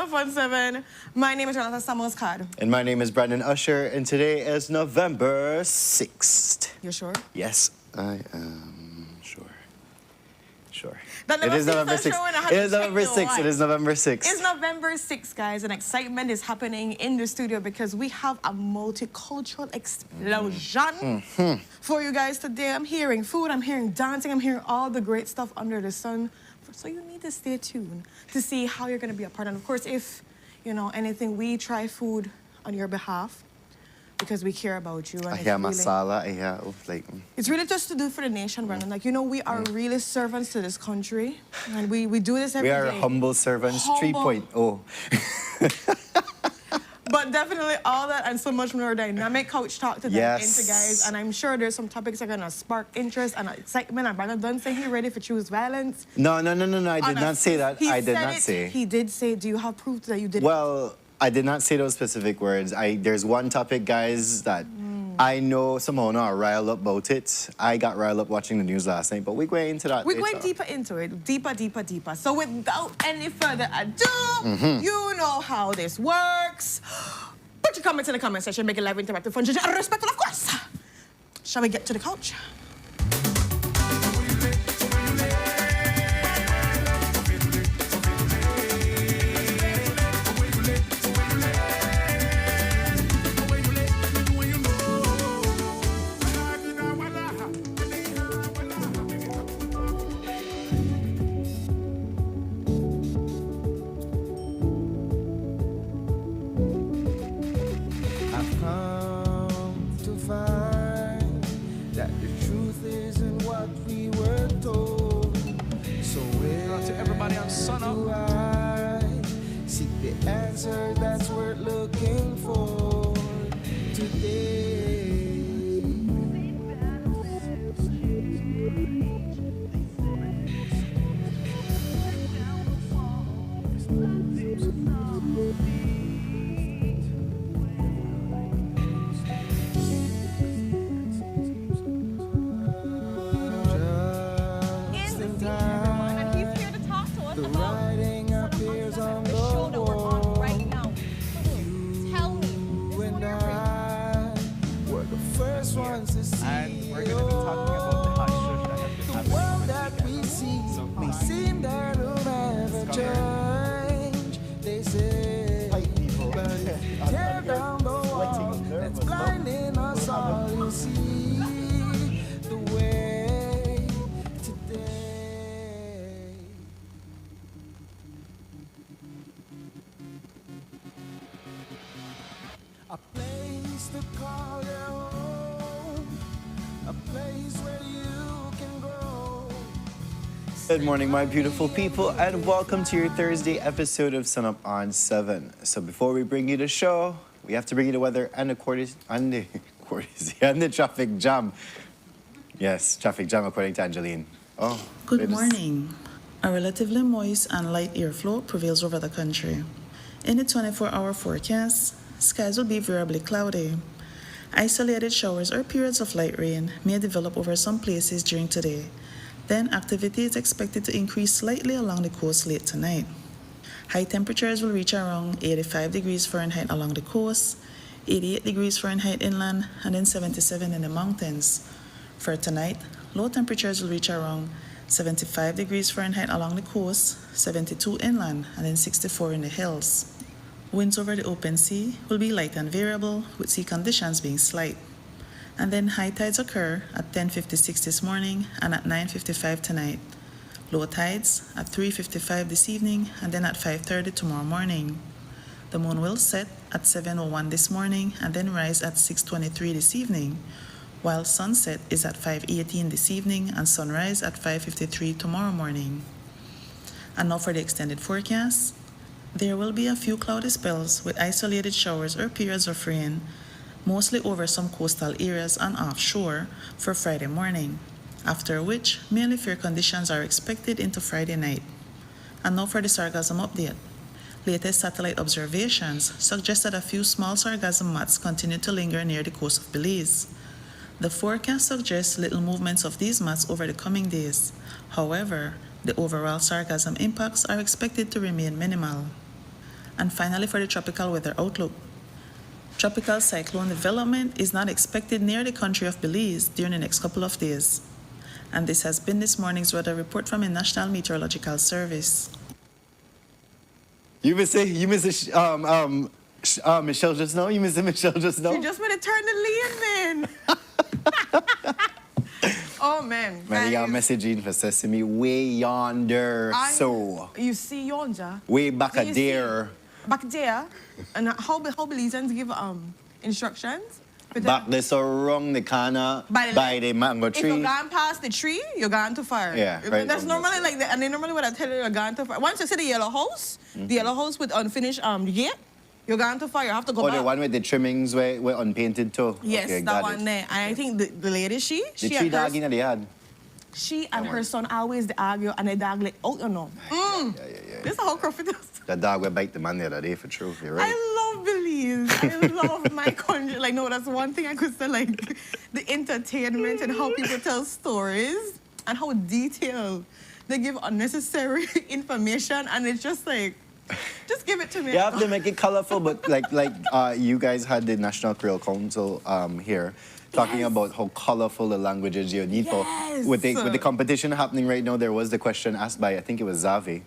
Fun 7. My name is Jonathan Samuels-Card. And my name is Brandon Usher, and today is November 6th. You're sure? Yes, I am sure. It is November 6th. It is November 6th. It is November 6th. It's November 6th, guys, and excitement is happening in the studio because we have a multicultural explosion for you guys today. I'm hearing food, I'm hearing dancing, I'm hearing all the great stuff under the sun. So you need to stay tuned to see how you're going to be a part. And of course, if, you know, anything, we try food on your behalf because we care about you. And I hear masala, I hear, like... It's really just to do for the nation, Brandon. Like, you know, we are really servants to this country. And we do this every day. We are humble servants 3.0. But definitely all that and so much more dynamic couch talk to them into, guys. And I'm sure there's some topics that are going to spark interest and excitement. And Brandon doesn't say he's ready for choose violence. No. I did not say that. I did not say. He did say, do you have proof that you did Well, I did not say those specific words. There's one topic, guys, that I know somehow not riled up about it. I got riled up watching the news last night, but we're going into that We're going deeper into it. Deeper. So without any further ado, you know how this works. Put your comments in the comment section, make it live, interactive, fun, and respectful, of course. Shall we get to the couch? Sunup. Seek the answer that's worth looking for today. And we're going to be talking about the hot shush that has been happening that we see may seem that it'll never change. They say, but if you tear down the wall that's blinding us all, you'll see the way today. A place to call your home, a place where you can grow. Good morning, my beautiful people, and welcome to your Thursday episode of Sunup on 7. So before we bring you the show, we have to bring you the weather and the and the traffic jam. Yes, traffic jam according to Angeline. Oh, good morning. A relatively moist and light airflow prevails over the country. In the 24-hour forecast, skies will be variably cloudy. Isolated showers or periods of light rain may develop over some places during today. Then activity is expected to increase slightly along the coast late tonight. High temperatures will reach around 85 degrees Fahrenheit along the coast, 88 degrees Fahrenheit inland, and then 77 in the mountains. For tonight, low temperatures will reach around 75 degrees Fahrenheit along the coast, 72 inland, and then 64 in the hills. Winds over the open sea will be light and variable, with sea conditions being slight. And then high tides occur at 10:56 this morning and at 9:55 tonight. Low tides at 3:55 this evening and then at 5:30 tomorrow morning. The moon will set at 7:01 this morning and then rise at 6:23 this evening, while sunset is at 5:18 this evening and sunrise at 5:53 tomorrow morning. And now for the extended forecast. There will be a few cloudy spells with isolated showers or periods of rain, mostly over some coastal areas and offshore for Friday morning, after which mainly fair conditions are expected into Friday night. And now for the sargassum update. Latest satellite observations suggest that a few small sargassum mats continue to linger near the coast of Belize. The forecast suggests little movements of these mats over the coming days. However, the overall sargassum impacts are expected to remain minimal. And finally, for the tropical weather outlook. Tropical cyclone development is not expected near the country of Belize during the next couple of days. And this has been this morning's weather report from the National Meteorological Service. You miss Michelle just now? You miss Michelle just now? You just want to turn the lane, man. Oh, man. Man, you got a guys. message in for Sesame way yonder, so. You see yonder. Way back So a you see- there. Back there. And how Belizeans give instructions? For Back them. there so wrong the corner By by the- the mango If tree. you're going past the tree, you're going to fire. Yeah, right That's on normally that. like that. And they normally would I tell you you're going to fire. Once you see the yellow house, the yellow house with unfinished gate, you're going to fire. You have to go Oh, back. the one with the trimmings were unpainted too? Yes, okay, that got one it. there. And I think the lady, she The tree and her, dog in the yard. she and her son always they argue and they dog like, oh, you know. Yeah. This is how Crawford does. The dog will bite the man the other day for true. You're right. I love Belize. I love my country. Like, no, that's one thing I could say, like, the entertainment and how people tell stories and how detailed they give unnecessary information. And it's just like, just give it to me. You have to make it colorful, but you guys had the National Creole Council here talking Yes. about how colorful the languages you need for. Yes. With the competition happening right now, there was the question asked by, I think it was Zavi,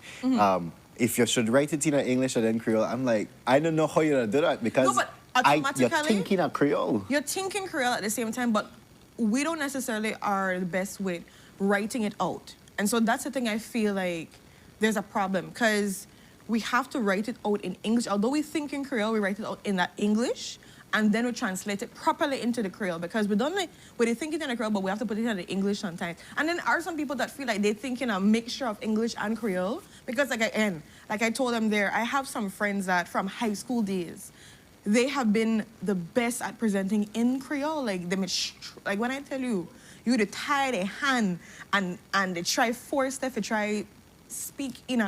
if you should write it in English or then Creole. I'm like, I don't know how you're going to do that because No, but you're automatically- thinking of Creole. You're thinking Creole at the same time, but we don't necessarily are the best with writing it out. And so that's the thing I feel like there's a problem because we have to write it out in English. Although we think in Creole, we write it out in that English and then we translate it properly into the Creole because we don't like, we think it in the Creole, but we have to put it in the English sometimes. And then there are some people that feel like they think in a mixture of English and Creole because like I told them there, I have some friends that from high school days, they have been the best at presenting in Creole. Like like when I tell you, you to tie their hand and they try force stuff, they try speak in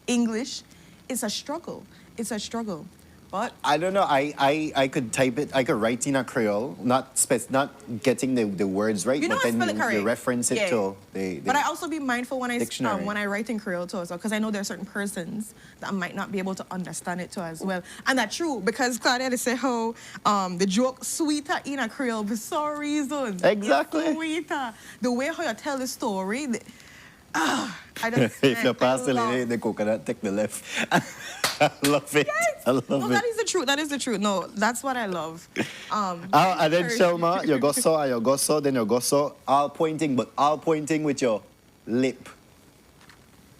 English. It's a struggle. It's a struggle. But I don't know. I could type it. I could write in a Creole, not getting the words right, you know but I then spell it correct. you reference it Yeah. to the But I also be mindful when dictionary. when I write in Creole too, because I know there are certain persons that might not be able to understand it too as well. And that's true because Claudia they say how the joke sweeter in a Creole for some reason. Exactly. It's sweeter. The way how you tell the story. I just If you pass I the love- lady in the coconut, take the left. I love it. I love No, it. that is the truth. That is the truth. No, that's what I love. And then Shelma, you go so, and you go so, then you go so, all pointing, but all pointing with your lip.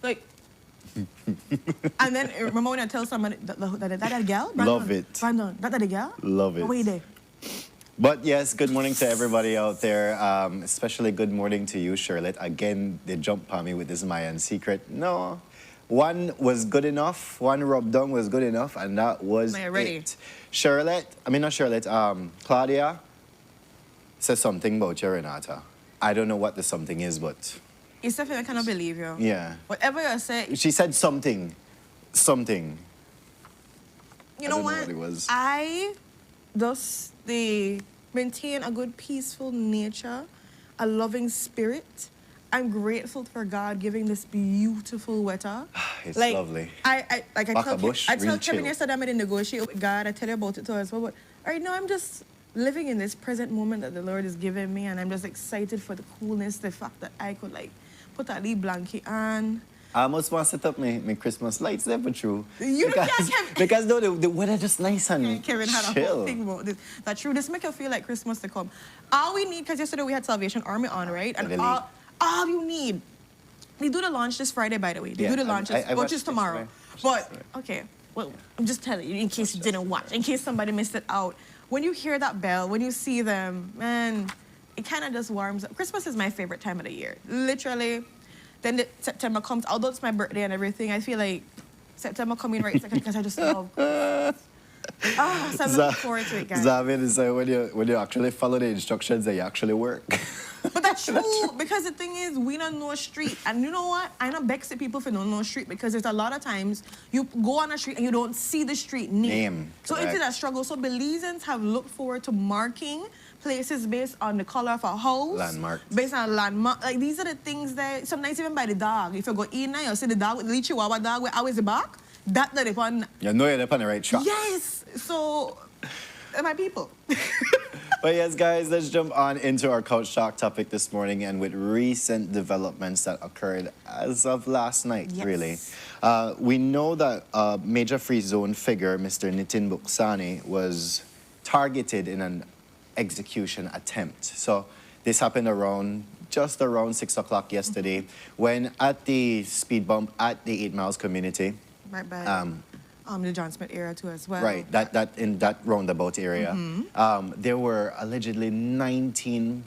Like, and then remember when I tell somebody that girl? Love it. Brandon, that the girl? Love it. Wait there. But yes, good morning to everybody out there. Especially good morning to you, Charlotte. Again, they jumped on me with this Mayan secret. No, one was good enough. One rub down was good enough, and that was Now you're ready. it. Not Charlotte, Claudia says something about you, Renata. I don't know what the something is, but It's something I cannot believe you. yeah. Whatever you say, She said something. you I know don't know what? what it was. I just maintain a good, peaceful nature, a loving spirit. I'm grateful for God giving this beautiful weather. It's lovely. I Baka bush, I real tell Kevin chill. yesterday I'm going to negotiate with God. I tell you about it too as well. But right now I'm just living in this present moment that the Lord is giving me, and I'm just excited for the coolness, the fact that I could like put a little blanket on I almost want to set up my Christmas lights there for true. You because, can't, Kevin. because no, the weather just nice and Kevin had a chill. whole thing about this. That's true. This make you feel like Christmas to come. All we need, because yesterday we had Salvation Army on, right? And Really? all you need. They do the launch this Friday, by the way. They Yeah, do the launch, I which is watched tomorrow. But, okay, well, I'm just telling you, in case you didn't watch, in case somebody missed it out. When you hear that bell, when you see them, man, it kind of just warms up. Christmas is my favorite time of the year. Literally. Then September comes, although it's my birthday and everything, I feel like September coming right second because I just love Christmas. So I'm looking forward to it, guys. Zavin is when you actually follow the instructions, they actually work. But that's true, because the thing is, we don't know a street. And you know what? I know Bexit people for don't know a street, because there's a lot of times you go on a street and you don't see the street name. So Correct. it's a struggle. So Belizeans have looked forward to marking places based on the color of a house. Landmarks. Based on landmark. Like, these are the things that, sometimes even by the dog. If you go in now, you see the dog with the Chihuahua dog, where always the back. That the one. You know you're up on the right track. Yes. So, my people. But yes, guys, let's jump on into our Couch Talk topic this morning, and with recent developments that occurred as of last night, Yes. really. We know that a major free zone figure, Mr. Nitin Buksani, was targeted in an execution attempt. So this happened just around 6 o'clock yesterday, when at the speed bump at the 8 Miles community. Right by the John Smith area too as well. Right, that in that roundabout area, there were allegedly 19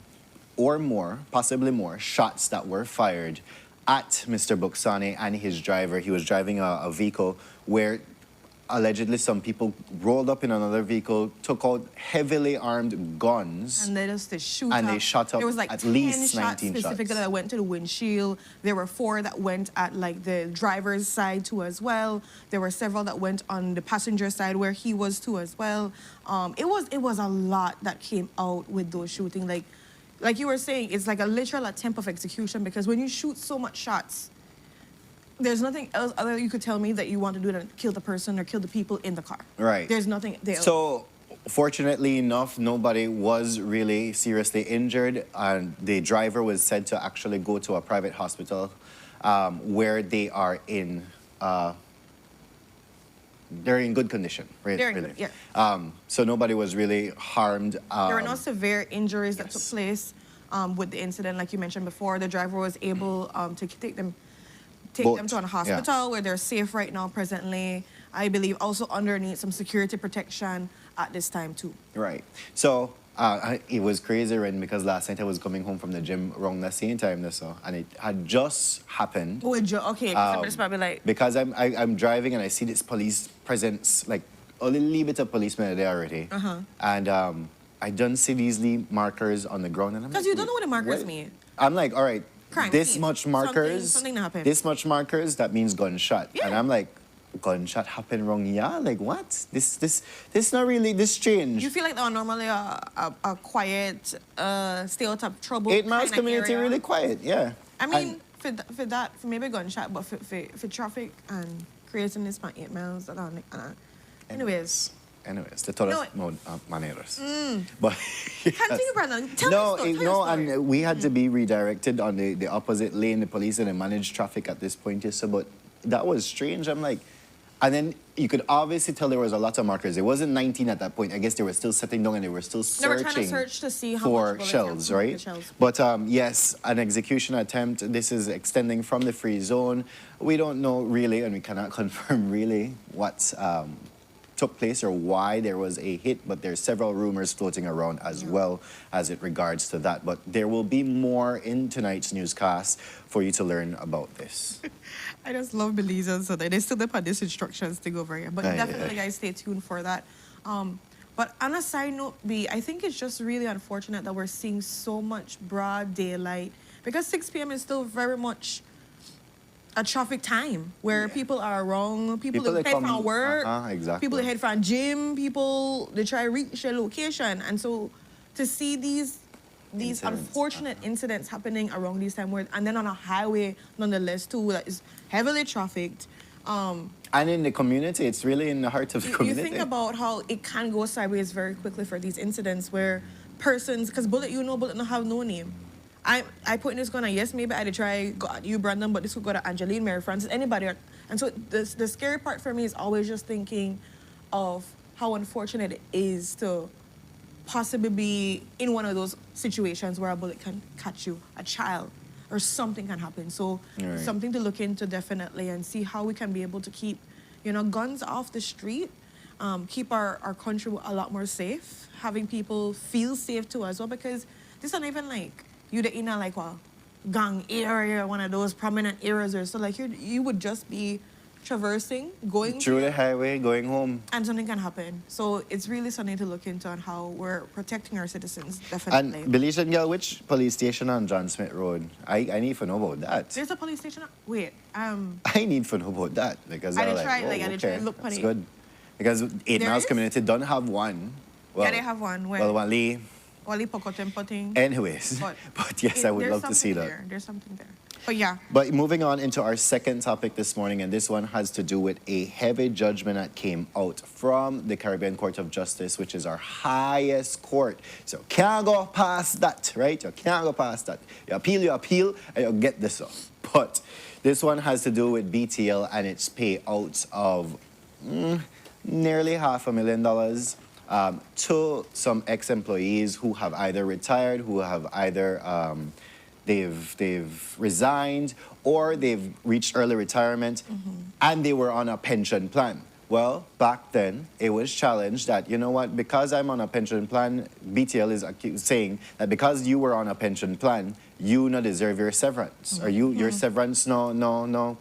or more, possibly more, shots that were fired at Mr. Buksani and his driver. He was driving a vehicle where allegedly some people rolled up in another vehicle, took out heavily armed guns. And they just shoot And up. they shot up There was like at 10 least shots 19 specifically shots. that went to the windshield. There were 4 that went at like the driver's side too as well. There were several that went on the passenger side where he was too as well. It was a lot that came out with those shooting. Like you were saying, it's like a literal attempt of execution, because when you shoot so much shots, there's nothing else other you could tell me that you want to do than kill the person or kill the people in the car. Right. There's nothing there. So, fortunately enough, nobody was really seriously injured, and the driver was said to actually go to a private hospital where they are in. They're in good condition, right? They're in really. good, yeah. So nobody was really harmed. There were no severe injuries that took yes. place with the incident, like you mentioned before. The driver was able to take them to a hospital where they're safe right now presently. I believe also underneath some security protection at this time too. Right. So it was crazy, Ren, because last night I was coming home from the gym around the same time, so, and it had just happened. Oh, okay, somebody's probably like... Because I'm driving and I see this police presence, like a little bit of policemen there already. And I don't see these markers on the ground. Because you don't know what the markers mean. I'm like, all right, Crime this scene. much markers, Something happened. this much markers, that means gunshot. Yeah. And I'm like, gunshot happened wrong, yeah? Like, what? This not really, this strange. You feel like they're normally a quiet, stay out of trouble 8 Miles kinda community area. really quiet, yeah. I mean, for maybe gunshot, but for traffic and creating this man 8 Miles, anyways. Anyways, the todas maneras. But Continue, Brandon. Tell no, me the story. and we had to be redirected on the opposite lane. The police didn't manage traffic at this point, yes, so, but that was strange. I'm like, and then you could obviously tell there was a lot of markers. It wasn't 19 at that point. I guess they were still sitting down and they were still They were searching trying to search to see how for much bullets shells, were- right? the shells. But yes, an execution attempt. This is extending from the free zone. We don't know really, and we cannot confirm really what took place or why there was a hit, but there's several rumors floating around as well as it regards to that. But there will be more in tonight's newscast for you to learn about this. I just love Belize, so they still depend these instructions to go over here. But definitely, guys, stay tuned for that. But on a side note, B, I think it's just really unfortunate that we're seeing so much broad daylight, because 6 p.m. is still very much a traffic time where people are around, people People that that head come- from work, exactly. people that head from gym, people they try to reach their location. And so to see these Incidents, unfortunate incidents happening around this time, and then on a highway nonetheless too, that is heavily trafficked. And in the community, it's really in the heart of the You community. think about how it can go sideways very quickly for these incidents where persons, because bullet don't have no name. I put in this gun, and yes, maybe I'd try go at you, Brandon, but this would go to Angeline, Mary Francis, anybody. And so the scary part for me is always just thinking of how unfortunate it is to possibly be in one of those situations where a bullet can catch you, a child, or something can happen. So Right. something to look into definitely and see how we can be able to keep, guns off the street, keep our country a lot more safe, having people feel safe too as well, because this isn't even like you in a like a gang area, one of those prominent areas or so. Like you would just be traversing, going Through the highway, going home. and something can happen. So it's really something to look into on how we're protecting our citizens, definitely. And Belize and girl, which police station on John Smith Road? I need to know about that. There's a police station. Wait, I need to know about that because I I'm did like, try, oh, like, I did try okay, to look that's funny. good. Because 8 There Miles is? community don't have one. Well, yeah, they have one. Where? Well, one Lee. Wally Pocotempo thing. Anyways, but yes, I would there's love to see something that. there. There's something there. But yeah. But moving on into our second topic this morning, and this one has to do with a heavy judgment that came out from the Caribbean Court of Justice, which is our highest court. So can't go past that, right? You can't go past that. You appeal, and you get this off. But this one has to do with BTL and its payouts of nearly $500,000 to some ex-employees who have either retired, who have either they've resigned, or they've reached early retirement, and they were on a pension plan. Well, back then, it was challenged that, you know what, because I'm on a pension plan, BTL is saying that because you were on a pension plan, you not deserve your severance, or your severance no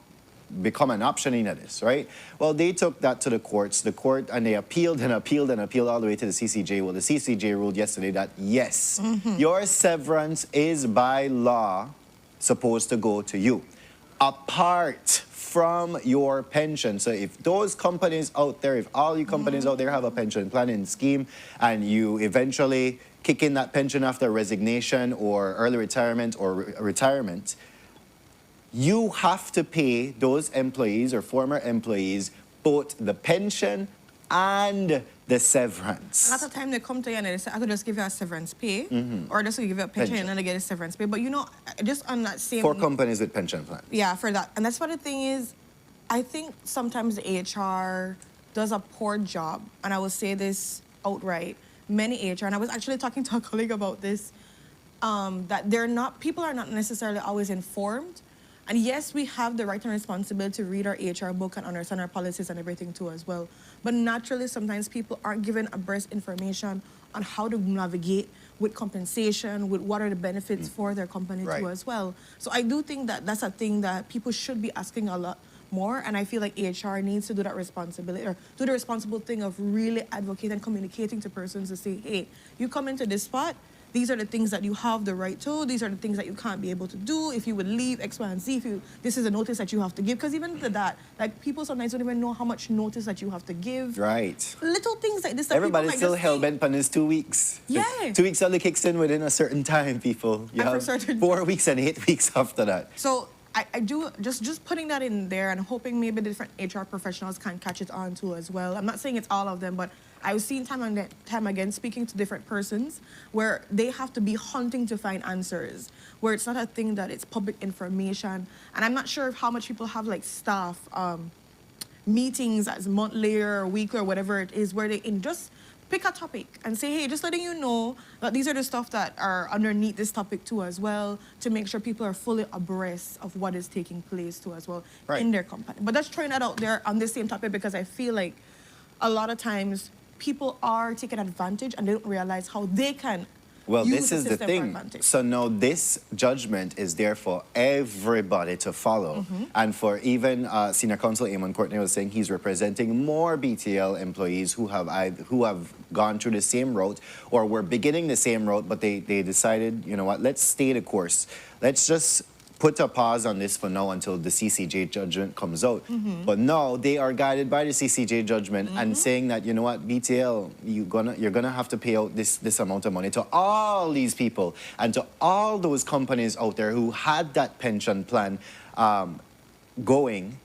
become an option in this, right? Well, they took that to the courts, and they appealed and appealed and appealed all the way to the CCJ. Well, the CCJ ruled yesterday that yes, your severance is by law supposed to go to you, apart from your pension. So if those companies out there, if all you companies out there have a pension planning scheme, and you eventually kick in that pension after resignation or early retirement or retirement, you have to pay those employees or former employees both the pension and the severance. A lot of time they come to you and they say, I could just give you a severance pay, or just give you a pension and then they get a severance pay. But just on that same... For companies with pension plans. Yeah, for that. And that's what the thing is, I think sometimes the HR does a poor job, and I will say this outright, many HR, and I was actually talking to a colleague about this, that people are not necessarily always informed. And yes, we have the right and responsibility to read our HR book and understand our policies and everything too as well. But naturally, sometimes people aren't given abreast information on how to navigate with compensation, with what are the benefits for their company Right. too as well. So I do think that that's a thing that people should be asking a lot more. And I feel like HR needs to do that responsibility, or do the responsible thing of really advocating and communicating to persons to say, hey, you come into this spot, these are the things that you have the right to. These are the things that you can't be able to do. If you would leave X, Y, and Z, this is a notice that you have to give. Because even to that, like, people sometimes don't even know how much notice that you have to give. Right. Little things like this. That Everybody's people still might just hell-bent on this 2 weeks. Yeah. 2 weeks only kicks in within a certain time, people. You And for have certain- 4 weeks and 8 weeks after that. So I do, just putting that in there and hoping maybe the different HR professionals can catch it on too as well. I'm not saying it's all of them, but I've seen time and time again speaking to different persons where they have to be hunting to find answers, where it's not a thing that it's public information. And I'm not sure how much people have like staff meetings as monthly or weekly or whatever it is, where they can just pick a topic and say, hey, just letting you know that these are the stuff that are underneath this topic too as well, to make sure people are fully abreast of what is taking place too as well Right. in their company. But that's throwing that out there on this same topic because I feel like a lot of times people are taking advantage and they don't realize how they can Well, use this is the system for thing. advantage. So now this judgment is there for everybody to follow. And for even Senior Counsel Eamon Courtney was saying he's representing more BTL employees who have gone through the same route or were beginning the same route, but they decided, you know what, let's stay the course. Let's just put a pause on this for now until the CCJ judgment comes out. But now they are guided by the CCJ judgment and saying that, you know what, BTL, you're gonna have to pay out this amount of money to all these people and to all those companies out there who had that pension plan going.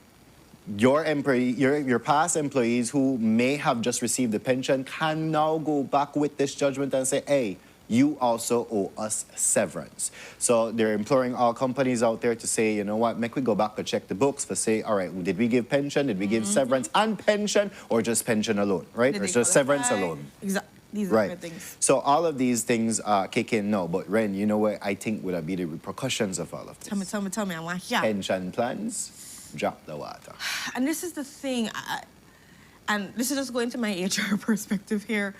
Your past employees who may have just received the pension can now go back with this judgment and say, hey, you also owe us severance. So they're imploring all companies out there to say, you know what, make we go back and check the books for say, all right, did we give pension, did we give severance and pension, or just pension alone, right? Did Or they just severance qualify? alone. Exactly. These are Right. the things. So all of these things kick in now. But Ren, you know what I think would be the repercussions of all of this? Tell me. I want to hear. Pension plans, drop the water. And this is the thing, and this is just going to my HR perspective here.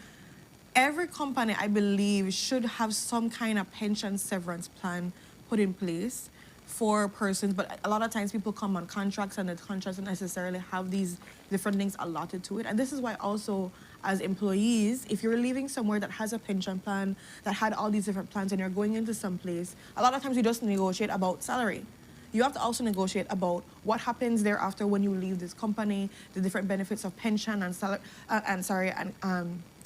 Every company, I believe, should have some kind of pension severance plan put in place for persons. But a lot of times people come on contracts and the contracts don't necessarily have these different things allotted to it. And this is why also, as employees, if you're leaving somewhere that has a pension plan, that had all these different plans, and you're going into some place, a lot of times you just negotiate about salary. You have to also negotiate about what happens thereafter when you leave this company, the different benefits of pension and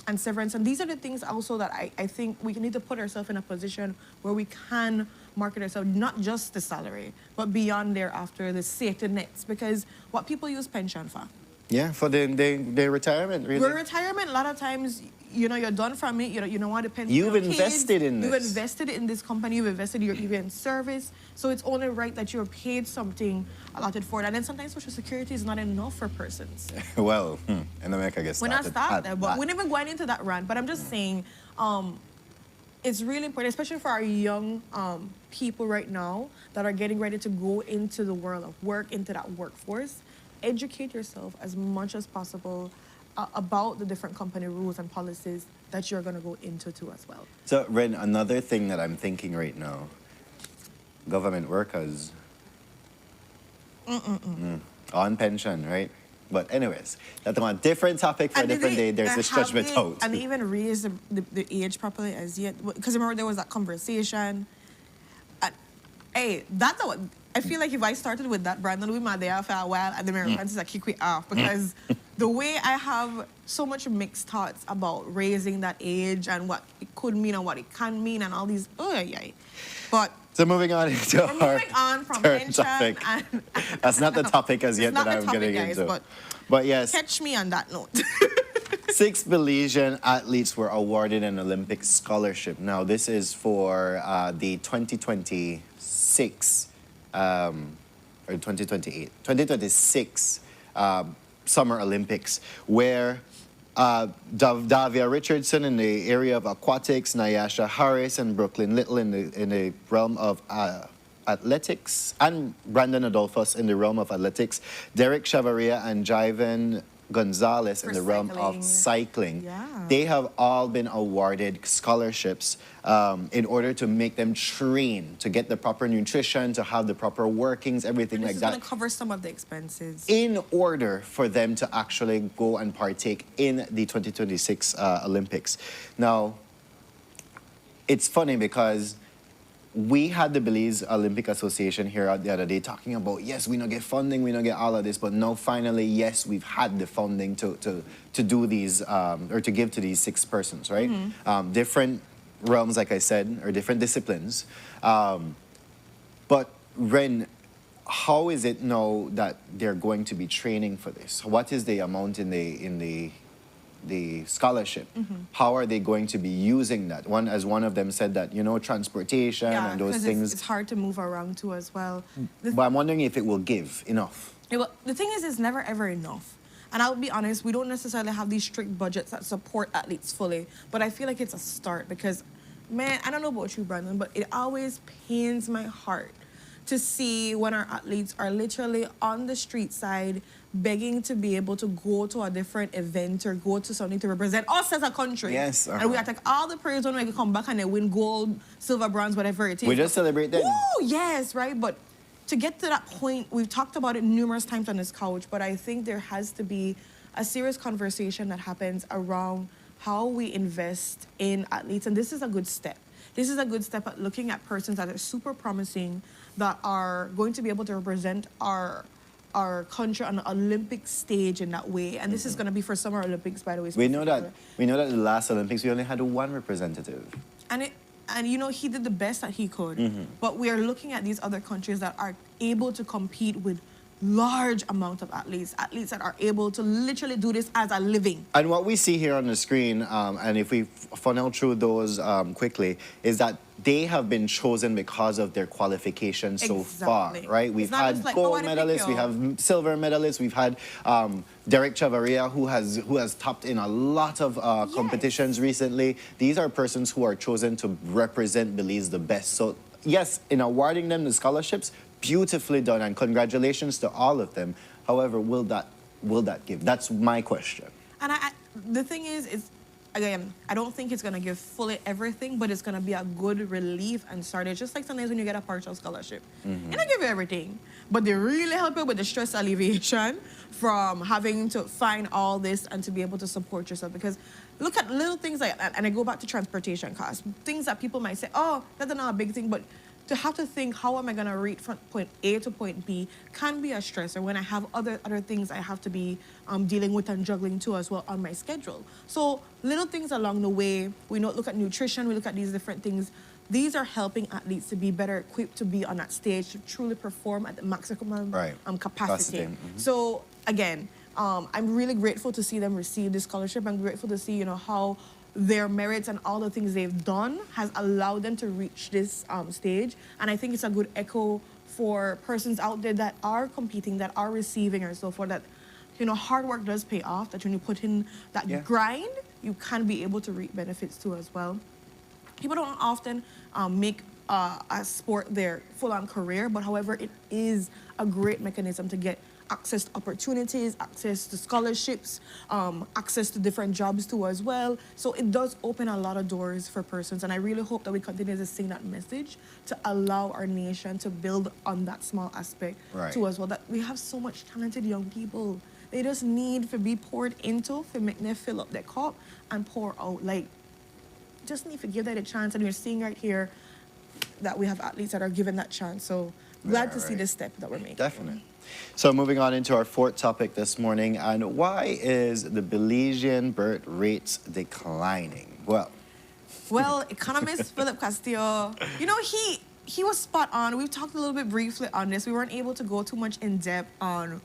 and severance. And these are the things also that I think we need to put ourselves in a position where we can market ourselves, not just the salary, but beyond thereafter, the safety nets. Because what people use pension for? Yeah, for their retirement, really. For retirement, a lot of times, you know, you're done from it. You don't want to pension You've your kids. invested in You've this. invested in this company. You've invested in service. So it's only right that you're paid something allotted for it. And then sometimes Social Security is not enough for persons. Well, and America gets We're not started started at there, but that. we're never going into that rant. But I'm just saying, it's really important, especially for our young people right now that are getting ready to go into the world of work, into that workforce. Educate yourself as much as possible about the different company rules and policies that you're going to go into too as well. So, Ren, another thing that I'm thinking right now, government workers on pension, right? But anyways, that's a different topic for a different day. There's this judgment out. And they even raised the age properly as yet. Because remember, there was that conversation. Hey, that's what I feel like if I started with that, Brandon, we might there for a while, and the Americans like kick me off because the way I have so much mixed thoughts about raising that age and what it could mean and what it can mean and all these, But so moving on into we're our moving on from third pension topic. and That's not the topic as It's yet not that the I'm topic, getting guys, into. but yes, catch me on that note. 6 Belizean athletes were awarded an Olympic scholarship. Now, this is for the 2026 or 2026 Summer Olympics, where Davia Richardson in the area of aquatics, Nyasha Harris and Brooklyn Little in the realm of athletics, and Brandon Adolphus in the realm of athletics, Derek Chavaria and Jivan Gonzalez in For the realm of cycling. Yeah. They have all been awarded scholarships in order to make them train, to get the proper nutrition, to have the proper workings, everything This like is that, going to cover some of the expenses. in order for them to actually go and partake in the 2026 Olympics. Now, it's funny because we had the Belize Olympic Association here the other day talking about, yes, we don't get funding, we don't get all of this, but now finally, yes, we've had the funding to do these, or to give to these 6 persons, right? Different realms, like I said, or different disciplines. But Ren, how is it now that they're going to be training for this? What is the amount in the scholarship? How are they going to be using that? One of them said that, transportation and those 'cause things. It's hard to move around too as well. But I'm wondering if it will give enough. The thing is, it's never ever enough. And I'll be honest, we don't necessarily have these strict budgets that support athletes fully. But I feel like it's a start because, man, I don't know about you, Brandon, but it always pains my heart to see when our athletes are literally on the street side begging to be able to go to a different event or go to something to represent us as a country. Yes, And we attack all the praise when we come back and they win gold, silver, bronze, whatever it is. We just celebrate that. Oh, yes, right? But to get to that point, we've talked about it numerous times on this couch, but I think there has to be a serious conversation that happens around how we invest in athletes. And this is a good step. This is a good step at looking at persons that are super promising, that are going to be able to represent our country on the Olympic stage in that way. And this is going to be for Summer Olympics, by the way. We know that the last Olympics we only had 1 representative. And he did the best that he could. But we are looking at these other countries that are able to compete with large amount of athletes that are able to literally do this as a living. And what we see here on the screen, and if we funnel through those quickly, is that they have been chosen because of their qualifications so far, Exactly. right? We've It's not had just like, oh, I gold didn't pick medalists, we you. have silver medalists, we've had Derek Chavarria, who has topped in a lot of competitions recently. These are persons who are chosen to represent Belize the best. So yes, in awarding them the scholarships, beautifully done, and congratulations to all of them. However, will that give? That's my question. And the thing is again, I don't think it's gonna give fully everything, but it's gonna be a good relief and start. It's just like sometimes when you get a partial scholarship, they don't give you everything, but they really help you with the stress alleviation from having to find all this and to be able to support yourself. Because look at little things like, and I go back to transportation costs, things that people might say, oh, that's not a big thing, but to have to think, how am I going to reach from point A to point B can be a stressor when I have other things I have to be dealing with and juggling too as well on my schedule. So little things along the way, we look at nutrition, we look at these different things. These are helping athletes to be better equipped to be on that stage, to truly perform at the maximum capacity. So again, I'm really grateful to see them receive this scholarship. I'm grateful to see, how their merits and all the things they've done has allowed them to reach this stage. And I think it's a good echo for persons out there that are competing, that are receiving and so forth, that, hard work does pay off, that when you put in that grind, you can be able to reap benefits too as well. People don't often make a sport their full-on career, but however, it is a great mechanism to get access to opportunities, access to scholarships, access to different jobs too as well. So it does open a lot of doors for persons, and I really hope that we continue to sing that message to allow our nation to build on that small aspect too as well. That we have so much talented young people. They just need to be poured into, to make them fill up their cup and pour out. Like, just need to give that a chance, and we're seeing right here that we have athletes that are given that chance. So glad to see this step that we're making. Definitely. So moving on into our fourth topic this morning, and why is the Belizean birth rates declining? Well, economist Philip Castillo, he was spot on. We've talked a little bit briefly on this. We weren't able to go too much in depth on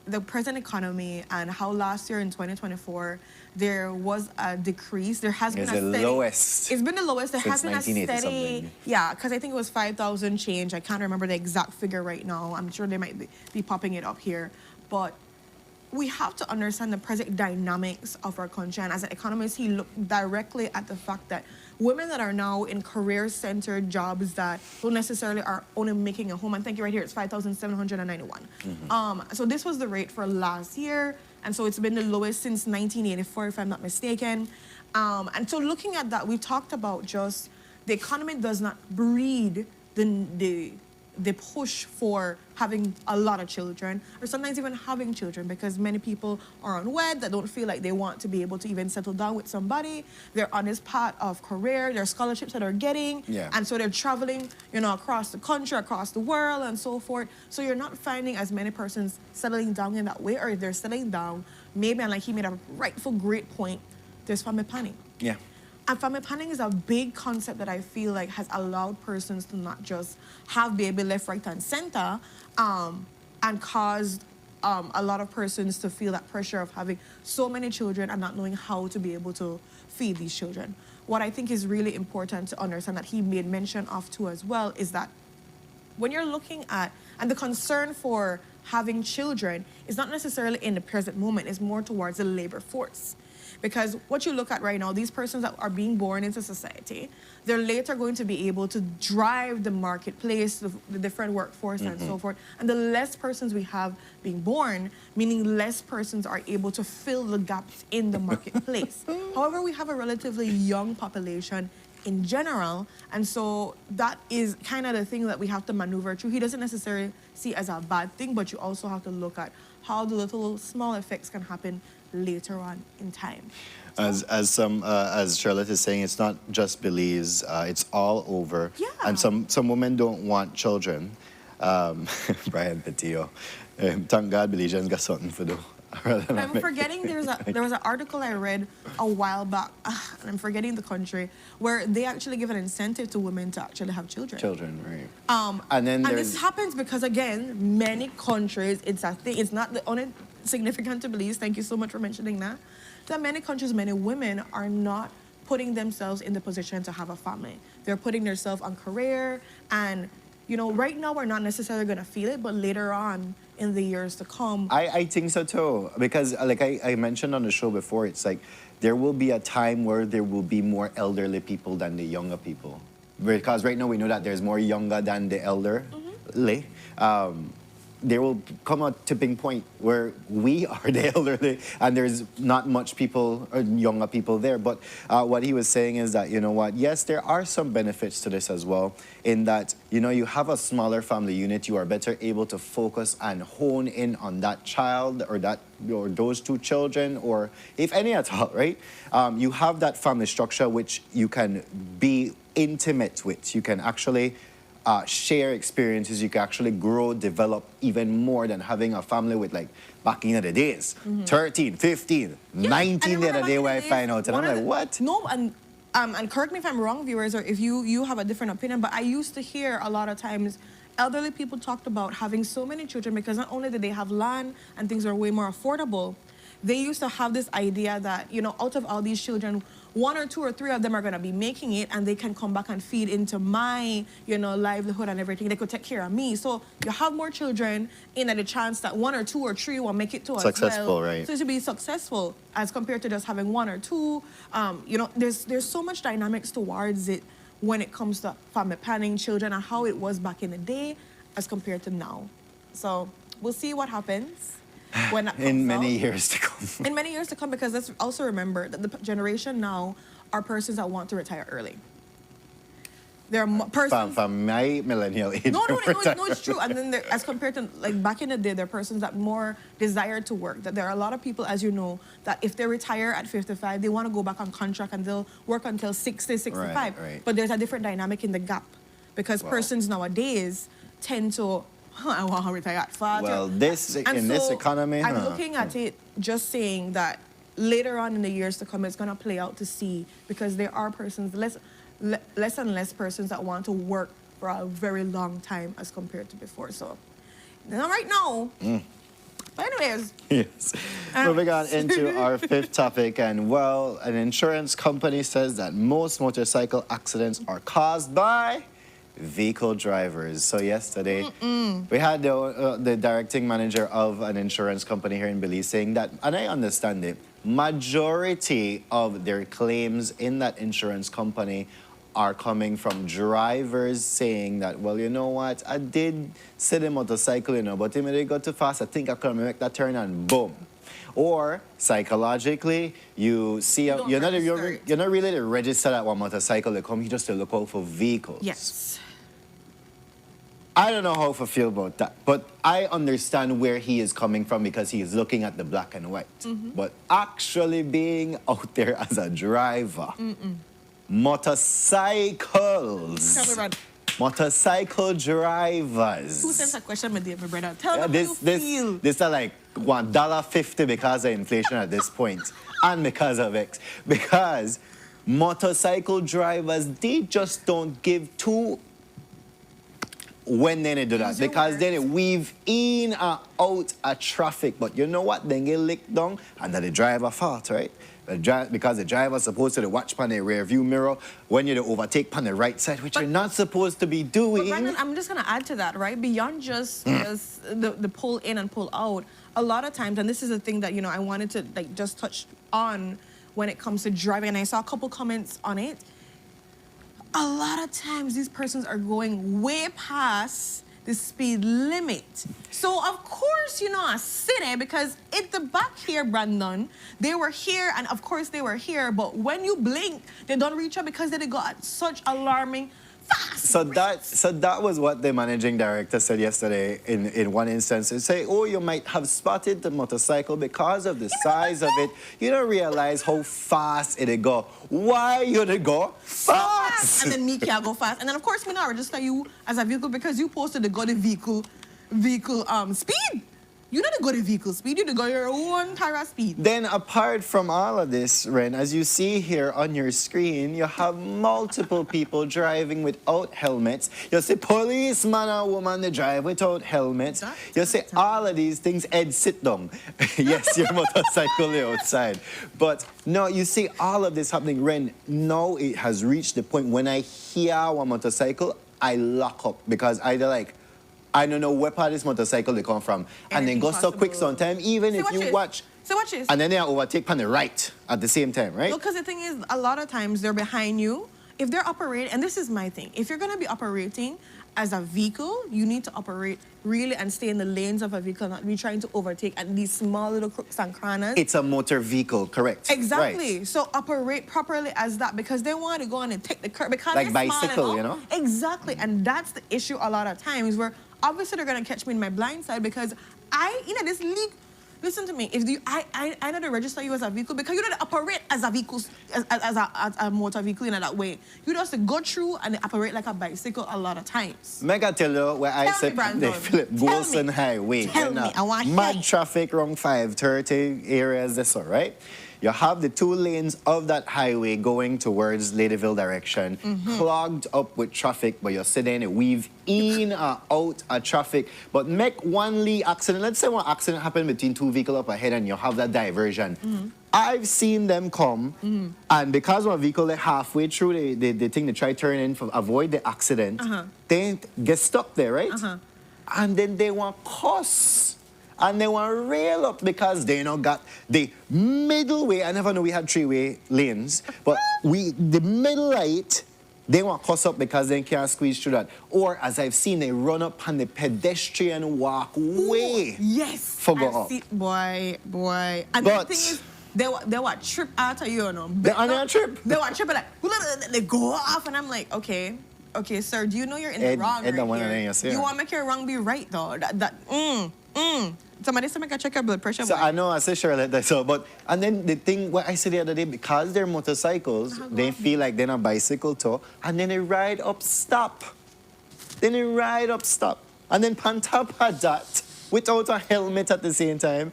the present economy and how last year in 2024 there was a decrease. There has been a steady. Lowest. It's been the lowest. There has been a steady. Something. Yeah, because I think it was 5,000 change. I can't remember the exact figure right now. I'm sure they might be popping it up here, but we have to understand the present dynamics of our country. And as an economist, he looked directly at the fact that women that are now in career-centered jobs that don't necessarily are only making a home, and thank you right here, it's 5,791. So this was the rate for last year, and so it's been the lowest since 1984, if I'm not mistaken. And so looking at that, we talked about just the economy does not breed the push for having a lot of children, or sometimes even having children, because many people are unwed that don't feel like they want to be able to even settle down with somebody. They're on this path of career, their scholarships that they're getting, and so they're traveling, across the country, across the world, and so forth. So you're not finding as many persons settling down in that way, or if they're settling down, maybe, and like he made a rightful great point, there's family planning. Yeah. And family planning is a big concept that I feel like has allowed persons to not just have baby left, right, and center, and caused a lot of persons to feel that pressure of having so many children and not knowing how to be able to feed these children. What I think is really important to understand that he made mention of too as well is that when you're looking at, and the concern for having children is not necessarily in the present moment, it's more towards the labor force. Because what you look at right now, these persons that are being born into society, they're later going to be able to drive the marketplace, the different workforce and so forth. And the less persons we have being born, meaning less persons are able to fill the gaps in the marketplace. However, we have a relatively young population in general, and so that is kind of the thing that we have to maneuver through. He doesn't necessarily see as a bad thing, but you also have to look at how the little small effects can happen later on in time. As Charlotte is saying, it's not just Belize, it's all over. Yeah. And some women don't want children. Brian Petillo, thank God Belizeans got something to do. I'm forgetting there was an article I read a while back, and I'm forgetting the country, where they actually give an incentive to women to actually have children. Children, right. And this happens because, again, many countries, it's a thing, it's not the only significant to Belize, thank you so much for mentioning that, that many countries, many women are not putting themselves in the position to have a family. They're putting themselves on career, and, you know, right now we're not necessarily going to feel it, but later on in the years to come. I think so too, because like I mentioned on the show before, it's like there will be a time where there will be more elderly people than the younger people. Because right now we know that there's more younger than the elderly. There will come a tipping point where we are the elderly and there's not much people or younger people there. But what he was saying is that, you know what, yes, there are some benefits to this as well, in that, you know, you have a smaller family unit, you are better able to focus and hone in on that child or those two children, or if any at all, right? You have that family structure which you can be intimate with. You can actually share experiences. You can actually grow, develop even more than having a family with, like, back in the days, 13, 15, 19 the other day where I find out. And I'm like, what? No, and correct me if I'm wrong, viewers, or if you have a different opinion, but I used to hear a lot of times elderly people talked about having so many children because not only did they have land and things are way more affordable, they used to have this idea that, you know, out of all these children, 1 or 2 or 3 of them are going to be making it, and they can come back and feed into my, you know, livelihood and everything. They could take care of me. So you have more children in at the chance that 1 or 2 or 3 will make it to us. Successful, right? So to be successful as compared to just having 1 or 2. You know, there's so much dynamics towards it when it comes to family planning, children, and how it was back in the day as compared to now. So we'll see what happens. When that in many out. years to come. In many years to come, because let's also remember that the generation now are persons that want to retire early. There are persons... From my millennial age. No, it's true. And then as compared to, like, back in the day, there are persons that more desire to work. That there are a lot of people, as you know, that if they retire at 55, they want to go back on contract and they'll work until 60, 65. Right. But there's a different dynamic in the gap. Because persons nowadays tend to... I want to retire at 40. Well, this economy... I'm looking at it just saying that later on in the years to come, it's going to play out to see, because there are persons, less and less persons that want to work for a very long time as compared to before. So, not right now. But anyways. Yes. Moving on into our 5th topic, and well, an insurance company says that most motorcycle accidents are caused by vehicle drivers. So yesterday, we had the directing manager of an insurance company here in Belize saying that, and I understand it, majority of their claims in that insurance company are coming from drivers saying that, well, you know what, I did see the motorcycle, you know, but when they got too fast, I think I could make that turn and boom. Or psychologically, you see, you're not really to register that one motorcycle, they come here just to look out for vehicles. Yes. I don't know how to feel about that, but I understand where he is coming from because he is looking at the black and white. But actually being out there as a driver, motorcycles, motorcycle drivers. Who sends a question, my dear brother? Tell me how you feel. This are like $1.50 because of inflation at this point, and because of X. Because motorcycle drivers, they just don't give two when they do that, because then they weave in and out of traffic. But you know what? Then get licked down, and that the driver fault, right? Because the driver's supposed to watch on the rear view mirror when you overtake on the right side, which you're not supposed to be doing. But Brandon, I'm just going to add to that, right? Beyond just the pull in and pull out, a lot of times, and this is a thing that, you know, I wanted to, like, just touch on when it comes to driving, and I saw a couple comments on it. A lot of times these persons are going way past the speed limit. So of course, you know, I sit there because at the back here, Brandon, they were here, and of course they were here, but when you blink, they don't reach up because they got such alarming fast. So that was what the managing director said yesterday in one instance. He said, oh, you might have spotted the motorcycle because of the size of it. You don't realize how fast it'll go. Why you to go fast? And then me can't go fast. And then of course me not register you as a vehicle because you posted the good vehicle speed. You need to go to vehicle speed. You need to go your own tire speed. Then apart from all of this, Ren, as you see here on your screen, you have multiple people driving without helmets. You see policeman or woman they drive without helmets. You see all of these things. Ed, sit down. Yes, your motorcycle is outside. But no, you see all of this happening, Ren. Now it has reached the point when I hear one motorcycle, I lock up because either like, I don't know where part of this motorcycle they come from. And then go so quick sometimes, even if you watch. So watch this. And then they overtake on the right at the same time, right? Because the thing is, a lot of times they're behind you. If they're operating, and this is my thing, if you're going to be operating as a vehicle, you need to operate really and stay in the lanes of a vehicle, not be trying to overtake at these small little crooks and corners. It's a motor vehicle, correct? Exactly. Right. So operate properly as that because they want to go on and take the curb. Because Like they're small bicycle, enough. you know? Exactly. And that's the issue a lot of times where obviously they're going to catch me in my blind side because this league. Listen to me. If I need to register you as a vehicle because you don't operate as a vehicle, as a motor vehicle in that way. You just go through and operate like a bicycle a lot of times. Mega tell you where I said the Philip Wilson Highway. Tell me. I want mad traffic around 5:30 areas. That's all right. You have the 2 lanes of that highway going towards Ladyville direction, clogged up with traffic, but you're sitting and weave in or out of traffic. But make one accident. Let's say one accident happened between 2 vehicles up ahead and you have that diversion. I've seen them come, and because one vehicle is halfway through the thing, they try turn in to avoid the accident, they get stuck there, right? And then they want cuss. And they want to rail up because they not got the middle way. I never knew we had 3-way lanes, but the middle light, they want to cuss up because they can't squeeze through that. Or as I've seen, they run up on the pedestrian walkway. Yes. For go up. Boy. And But the thing is, they want trip out of you, know. They on a trip. They want trip, like, they go off, and I'm like, okay, sir, do you know you're in the wrong Ed right one here? of them, You want to make your wrong be right, though. Somebody said make a check your blood pressure. So I know, I say Charlotte that so, but and then the thing what I said the other day, because they're motorcycles, they feel like they're a bicycle too, and then they ride up stop. And then on top of that, without a helmet at the same time,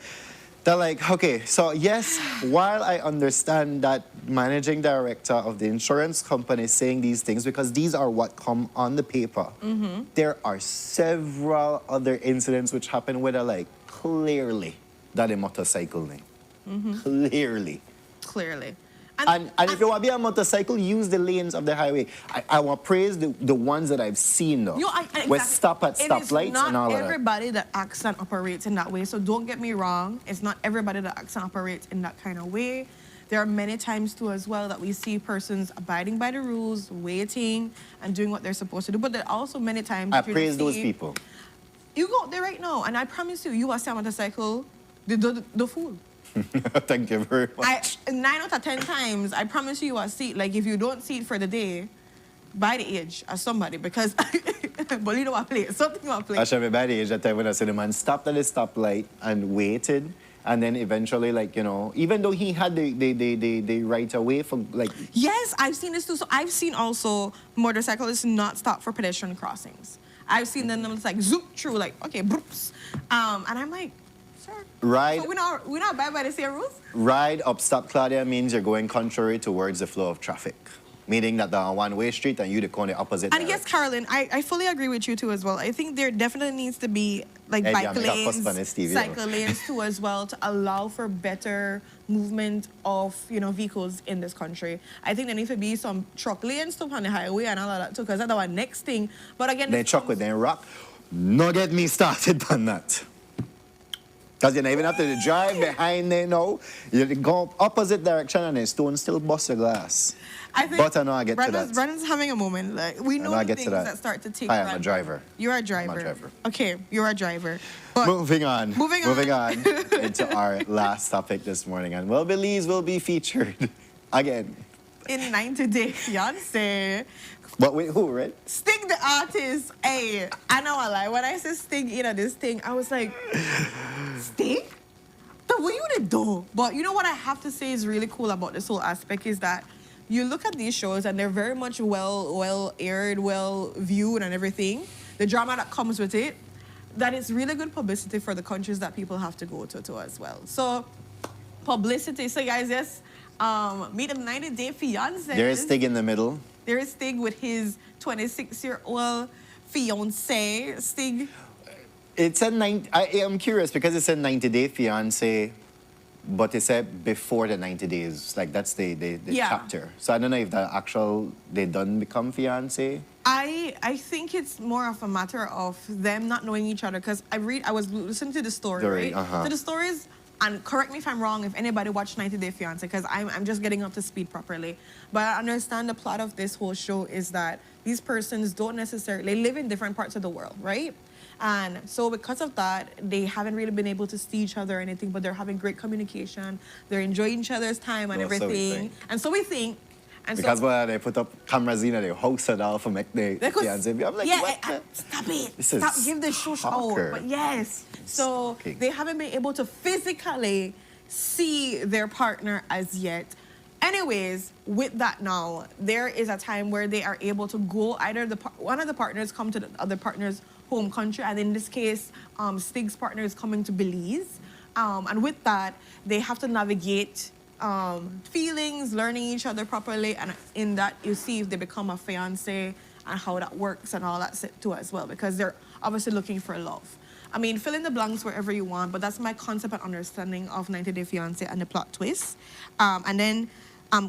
they're like, okay, so yes, while I understand that managing director of the insurance company is saying these things because these are what come on the paper, there are several other incidents which happen where they're like, clearly that a motorcycle name. Clearly. And if you want to be a motorcycle, use the lanes of the highway. I want to praise the ones that I've seen, though. Where stop at stoplights and all of that. It is not everybody that acts and operates in that way. So don't get me wrong. It's not everybody that acts and operates in that kind of way. There are many times, too, as well, that we see persons abiding by the rules, waiting, and doing what they're supposed to do. But there are also many times... I praise those people. You go there right now, and I promise you will see a motorcycle, the fool. Thank you very much. 9 out of 10 times, I promise you will see it. Like, if you don't see it for the day, by the age of somebody, because but you know what play, something will play. I should be by the age that time when I said the man stopped at the stoplight and waited, and then eventually, like, you know, even though he had the right away for, like... Yes, I've seen this too. So I've seen also motorcyclists not stop for pedestrian crossings. I've seen them just like zoop through, like, okay, broops. And I'm like, sir, Ride. so we're not abide by the same rules? Ride up stop, Claudia, means you're going contrary towards the flow of traffic. Meaning that they're on one-way street and you go in the opposite And yes, Carolyn, I fully agree with you too as well. I think there definitely needs to be like bike lanes, cycle lanes too as well to allow for better movement of, vehicles in this country. I think there needs to be some truck lanes too on the highway and all of that too, because that's our next thing. But again, they truck with them rock. No get me started on that. Because you don't even have to drive behind there now. You go opposite direction and the stone still bust your glass. But I know I get to that. Brandon's having a moment. Like, we know the things that start to take I am a driver. You're a driver. I'm a driver. Okay, you're a driver. But moving on moving on. into our last topic this morning. And well, Belize will be featured again. In 90 Day Fiancé. But wait, who, right? Sting the artist. Hey, I know I lie. When I said Sting, this thing, I was like, Sting? What you did do? But you know what I have to say is really cool about this whole aspect is that you look at these shows and they're very much well aired, well viewed and everything. The drama that comes with it. that it's really good publicity for the countries that people have to go to as well. So publicity. So guys, yes, meet the 90-day fiance. There is Stig in the middle. There is Stig with his 26-year-old fiance. Stig. It's a I'm curious because it's a 90-day fiance, but it said before the 90 days. Like that's the Yeah. chapter. So I don't know if the actual they done become fiance. I think it's more of a matter of them not knowing each other because I was listening to the story, right? So the stories, and correct me if I'm wrong, if anybody watched 90 Day Fiancé, because I'm just getting up to speed properly. But I understand the plot of this whole show is that these persons don't necessarily live in different parts of the world, right? And so because of that, they haven't really been able to see each other or anything, but they're having great communication. They're enjoying each other's time and Well, so we everything. think. And so we think. And Because so, when they put up cameras in their house and all for make the fiance, I'm like, yeah, what? stop it. This is Stop, give the shush out. shocker. But yes, so shocking. they haven't been able to physically see their partner as yet. Anyways, with that now, there is a time where they are able to go, either one of the partners come to the other partner's home country, and in this case, Stig's partner is coming to Belize. And with that, they have to navigate feelings, learning each other properly, and in that you see if they become a fiance and how that works and all that too as well, because they're obviously looking for love. I mean, fill in the blanks wherever you want, but that's my concept and understanding of 90 Day Fiancé and the plot twist. And then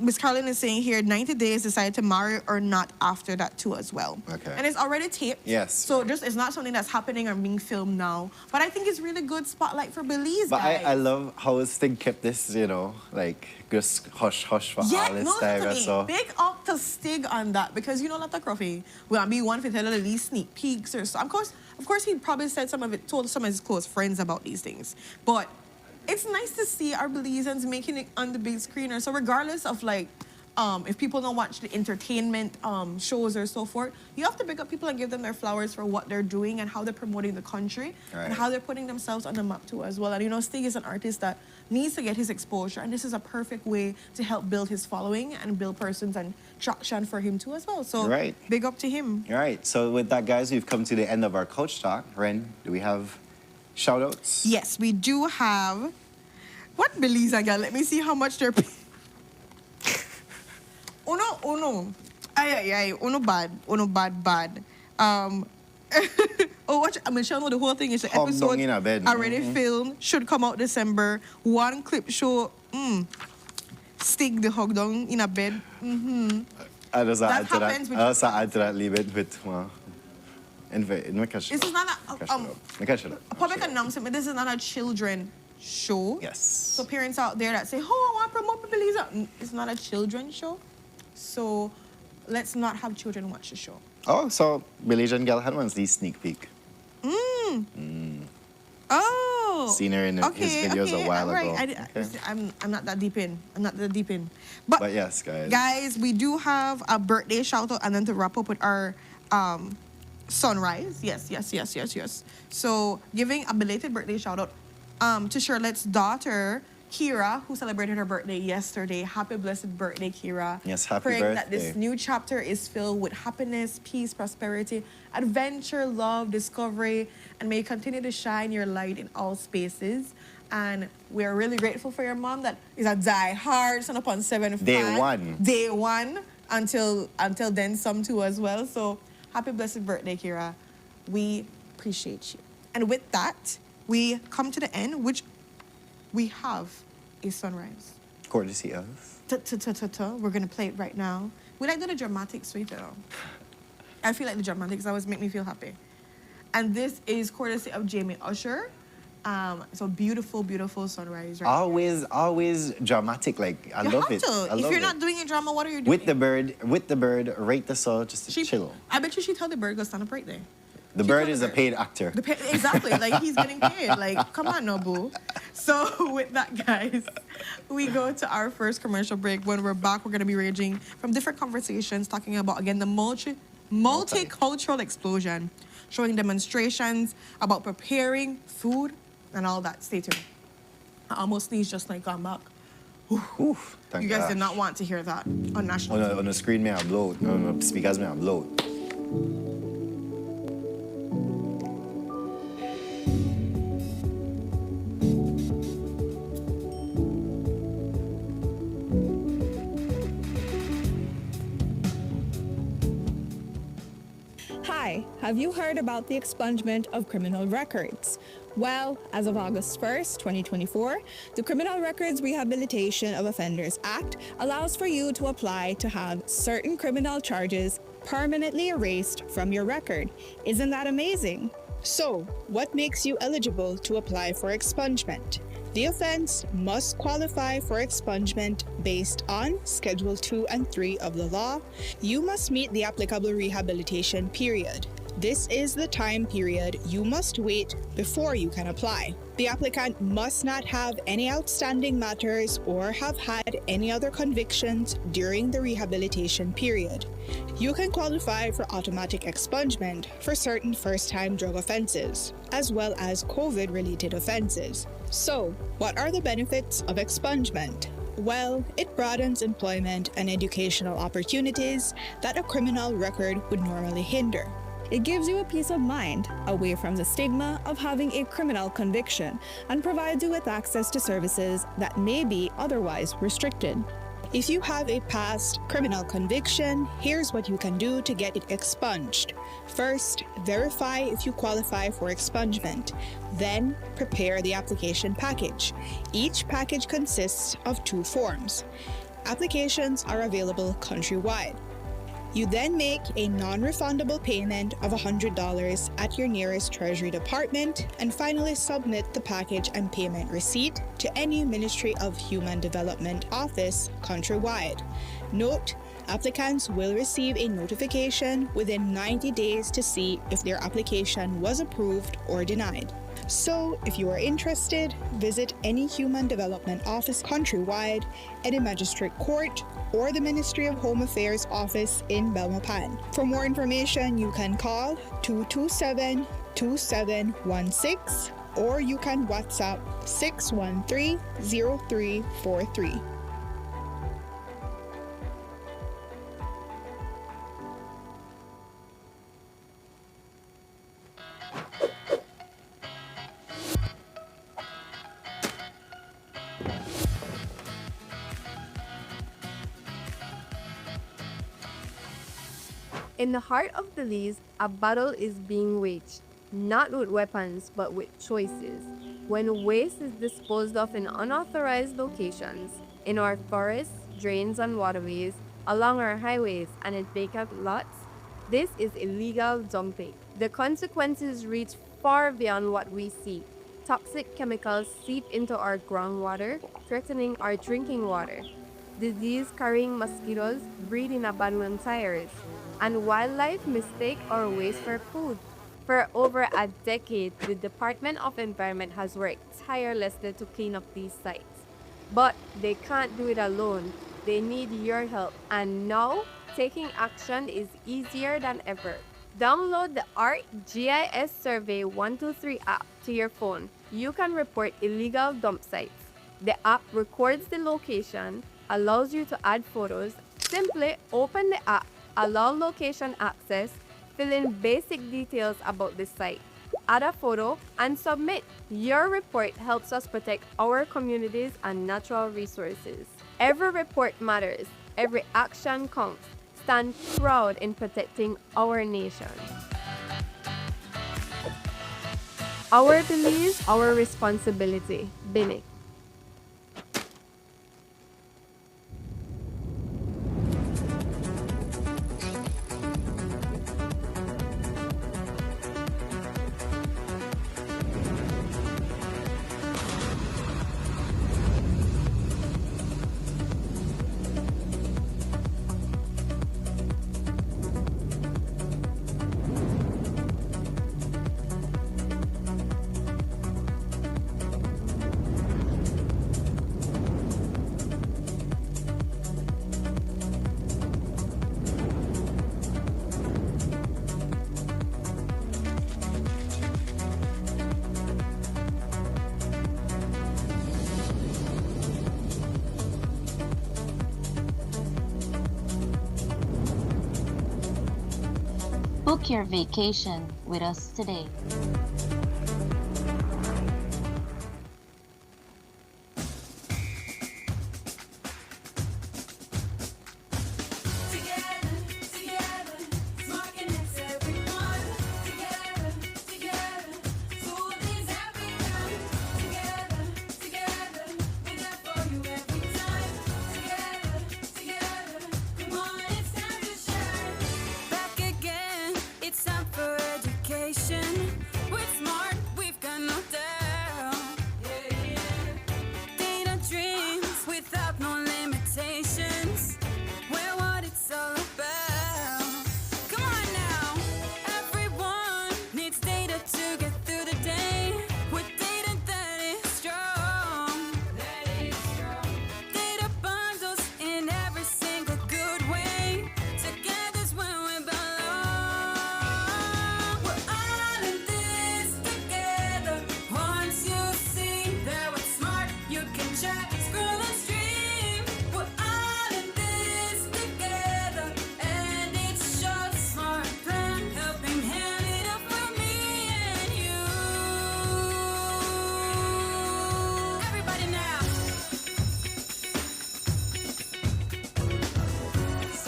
Miss Carolyn is saying here, 90 days decided to marry or not after that too as well. Okay. And it's already taped. Yes. So it's not something that's happening or being filmed now. But I think it's really good spotlight for Belize, But guys. I love how Stig kept this, like, just hush-hush for all this time. Listen to So. me. Big up to Stig on that because you know Lata Cruffy will be one for telling the least sneak peeks or so. Of course, he probably said told some of his close friends about these things. But it's nice to see our Belizeans making it on the big screen. So regardless of like, if people don't watch the entertainment shows or so forth, you have to pick up people and give them their flowers for what they're doing and how they're promoting the country and how they're putting themselves on the map too as well. And you know, Stig is an artist that needs to get his exposure, and this is a perfect way to help build his following and build persons and traction for him too as well. So big up to him. All right. So with that, guys, we've come to the end of our coach talk. Ren, do we have shout-outs? Yes, we do have. What Belize I got? Let me see how much they're paying. Uno. Ay. Uno bad. Watch. I'm gonna show you the whole thing. It's an Hung episode down in a bed. already filmed. Should come out December. One clip show. Stick the hog down in a bed. I just That add to that. happens when I also add to that leave it with This is not a public announcement. This is not a children show. Yes. So parents out there that say, "Oh, I want to promote Belize," it's not a children's show. So let's not have children watch the show. Oh, so Belizean girl had one sneak peek. Oh. Seen her in his videos a while ago. I'm not that deep in. But yes, guys. Guys, we do have a birthday shout out and then to wrap up with our sunrise. Yes. So giving a belated birthday shout out to Charlotte's daughter, Kira, who celebrated her birthday yesterday. Happy blessed birthday, Kira. Yes, happy Praying birthday. that this new chapter is filled with happiness, peace, prosperity, adventure, love, discovery, and may you continue to shine your light in all spaces. And we are really grateful for your mom that is a die-hard Sunup on 7 fan. Day one until then some too as well. So happy blessed birthday, Kira. We appreciate you. And with that, we come to the end, which we have a sunrise. Courtesy of? We're going to play it right now. We like the dramatic sweet though. I feel like the dramatics always make me feel happy. And this is courtesy of Jamie Usher. So beautiful, beautiful sunrise. Right Always dramatic. Like, I love it. If you're not doing a drama, what are you doing? With the bird, rate the soul, just to chill. I bet you she tell the bird go stand up right there. The bird is a paid actor. Exactly, like he's getting paid. Like, come on, no boo. So with that, guys, we go to our first commercial break. When we're back, we're going to be ranging from different conversations, talking about, again, the multicultural explosion, showing demonstrations about preparing food and all that. Stay tuned. I almost sneezed just like I'm back. Oof, you guys did not want to hear that on national. On the screen, may I blow? No, speakers, may I blow? Have you heard about the expungement of criminal records? Well, as of August 1st, 2024, the Criminal Records Rehabilitation of Offenders Act allows for you to apply to have certain criminal charges permanently erased from your record. Isn't that amazing? So, what makes you eligible to apply for expungement? The offense must qualify for expungement based on Schedule 2 and 3 of the law. You must meet the applicable rehabilitation period. This is the time period you must wait before you can apply. The applicant must not have any outstanding matters or have had any other convictions during the rehabilitation period. You can qualify for automatic expungement for certain first-time drug offenses, as well as COVID-related offenses. So, what are the benefits of expungement? Well, it broadens employment and educational opportunities that a criminal record would normally hinder. It gives you a peace of mind away from the stigma of having a criminal conviction and provides you with access to services that may be otherwise restricted. If you have a past criminal conviction, here's what you can do to get it expunged. First, verify if you qualify for expungement. Then, prepare the application package. Each package consists of 2 forms. Applications are available countrywide. You then make a non-refundable payment of $100 at your nearest Treasury Department and finally submit the package and payment receipt to any Ministry of Human Development office countrywide. Note, applicants will receive a notification within 90 days to see if their application was approved or denied. So, if you are interested, visit any Human Development office countrywide, any magistrate court, or the Ministry of Home Affairs office in Belmopan. For more information, you can call 227-2716 or you can WhatsApp 613-0343. In the heart of Belize, a battle is being waged, not with weapons, but with choices. When waste is disposed of in unauthorized locations, in our forests, drains, and waterways, along our highways, and in vacant lots, this is illegal dumping. The consequences reach far beyond what we see. Toxic chemicals seep into our groundwater, threatening our drinking water. Disease-carrying mosquitoes breed in abandoned tires, and wildlife mistake our waste for food. For over a decade, the Department of Environment has worked tirelessly to clean up these sites. But they can't do it alone. They need your help. And now, taking action is easier than ever. Download the ArcGIS Survey 123 app to your phone. You can report illegal dump sites. The app records the location, allows you to add photos. Simply open the app, allow location access, fill in basic details about the site, add a photo, and submit. Your report helps us protect our communities and natural resources. Every report matters. Every action counts. Stand proud in protecting our nation. Our Belize, our responsibility. Binic. Book your vacation with us today.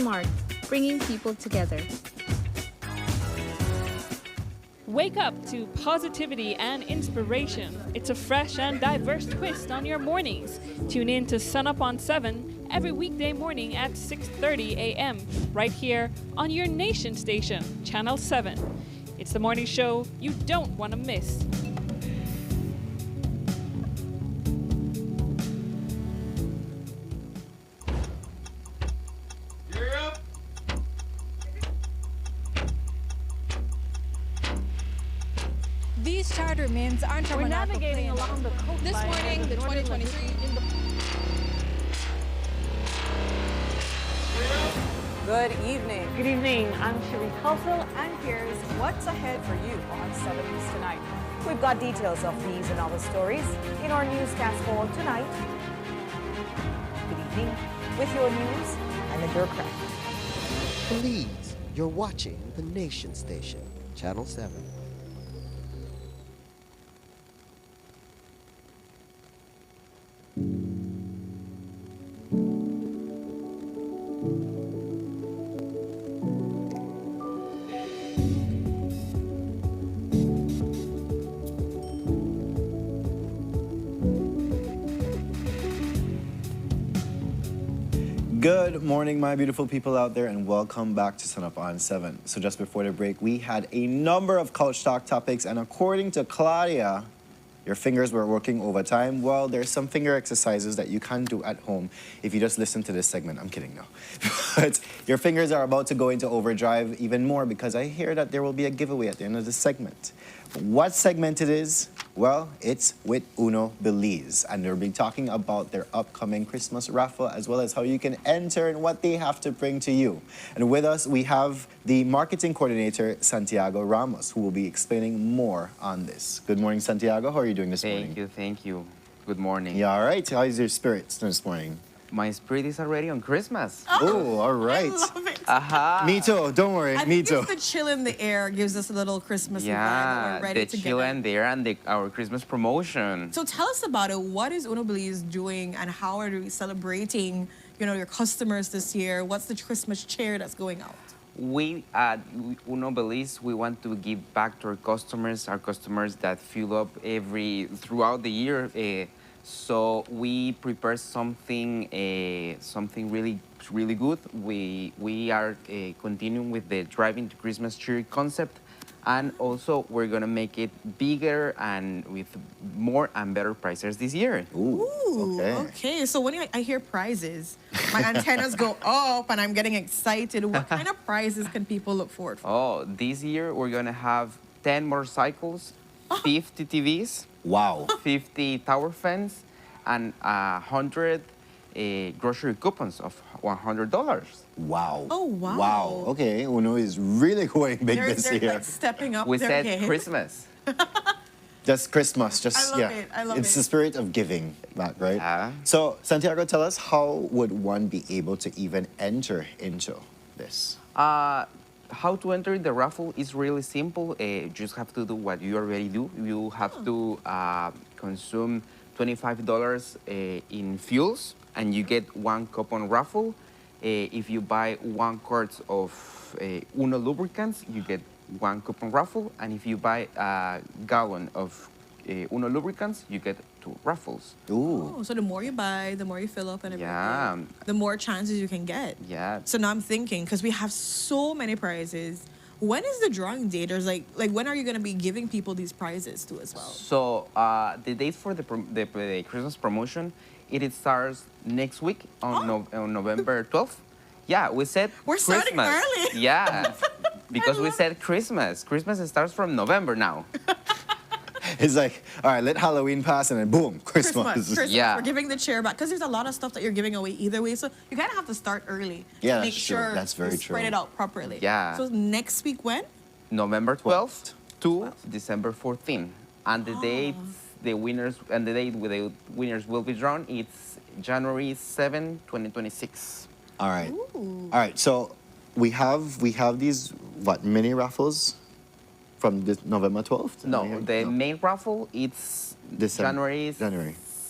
smart, bringing people together. Wake up to positivity and inspiration. It's a fresh and diverse twist on your mornings. Tune in to Sunup on 7 every weekday morning at 6:30 a.m. right here on your nation station, Channel 7. It's the morning show you don't want to miss. These charter mints aren't We're navigating along the coastline. This morning, the 2023 Good evening. Good evening. I'm Cherie Culsel, and here's what's ahead for you on 7 News tonight. We've got details of these and other stories in our newscast for tonight. Good evening. With your news, I'm Indra Craft. Belize, you're watching the Nation Station, Channel 7. Good morning, my beautiful people out there, and welcome back to Sunup on 7. So just before the break, we had a number of Couch Talk topics, and according to Claudia, your fingers were working overtime. Well, there's some finger exercises that you can do at home if you just listen to this segment. I'm kidding, no. But your fingers are about to go into overdrive even more because I hear that there will be a giveaway at the end of this segment. What segment it is? Well, it's with Uno Belize, and they'll be talking about their upcoming Christmas raffle as well as how you can enter and what they have to bring to you. And with us, we have the marketing coordinator, Santiago Ramos, who will be explaining more on this. Good morning, Santiago. How are you doing this morning? Thank you. Good morning. Yeah, all right. How is your spirits this morning? My spirit is already on Christmas. Oh, all right. I love it. Aha. Me too. Don't worry. I Me think too. it's the chill in the air gives us a little Christmas vibe that Yeah, we're ready the to chill get. and there and our Christmas promotion. So tell us about it. What is Uno Belize doing, and how are we celebrating, your customers this year? What's the Christmas cheer that's going out? We at Uno Belize, we want to give back to our customers that fill up throughout the year. So we prepare something really good. We are continuing with the driving to Christmas cheer concept, and also we're gonna make it bigger and with more and better prices this year. Ooh, okay. So when I hear prizes, my antennas go up and I'm getting excited. What kind of prizes can people look forward for? Oh, this year we're gonna have 10 motorcycles, 50 TVs. Wow. 50 tower fans, and 100 grocery coupons of $100. Wow. Oh, wow. Wow. Okay, Uno is really going big They're this year. like stepping up We their said game. Christmas. Just Christmas, just I love yeah. it, I love it's it. the spirit of giving back, right? Yeah. So Santiago, tell us, how would one be able to even enter into this? How to enter the raffle is really simple. You just have to do what you already do. You have to consume $25 in fuels, and you get one coupon raffle. If you buy 1 quart of Uno lubricants, you get 1 coupon raffle. And if you buy a gallon of Uno lubricants, you get 2 raffles. Ooh. Oh, so the more you buy, the more you fill up and everything. Yeah. The more chances you can get. Yeah. So now I'm thinking, because we have so many prizes, when is the drawing date? Or like when are you going to be giving people these prizes to as well? So the date for the Christmas promotion, it starts next week on November 12th. Yeah, we said We're Christmas. starting early. Yeah, because we said Christmas. Christmas starts from November now. It's like, all right, let Halloween pass and then boom, Christmas. Yeah. We're giving the chair back because there's a lot of stuff that you're giving away either way. So you kind of have to start early. Yeah, Make that's true. sure That's very you true. spread it out properly. Yeah. So next week when? November 12th to December 14th. And the date the winners will be drawn, it's January 7, 2026. All right. All right. So we have these mini raffles from this November 12th? No, the main raffle it's January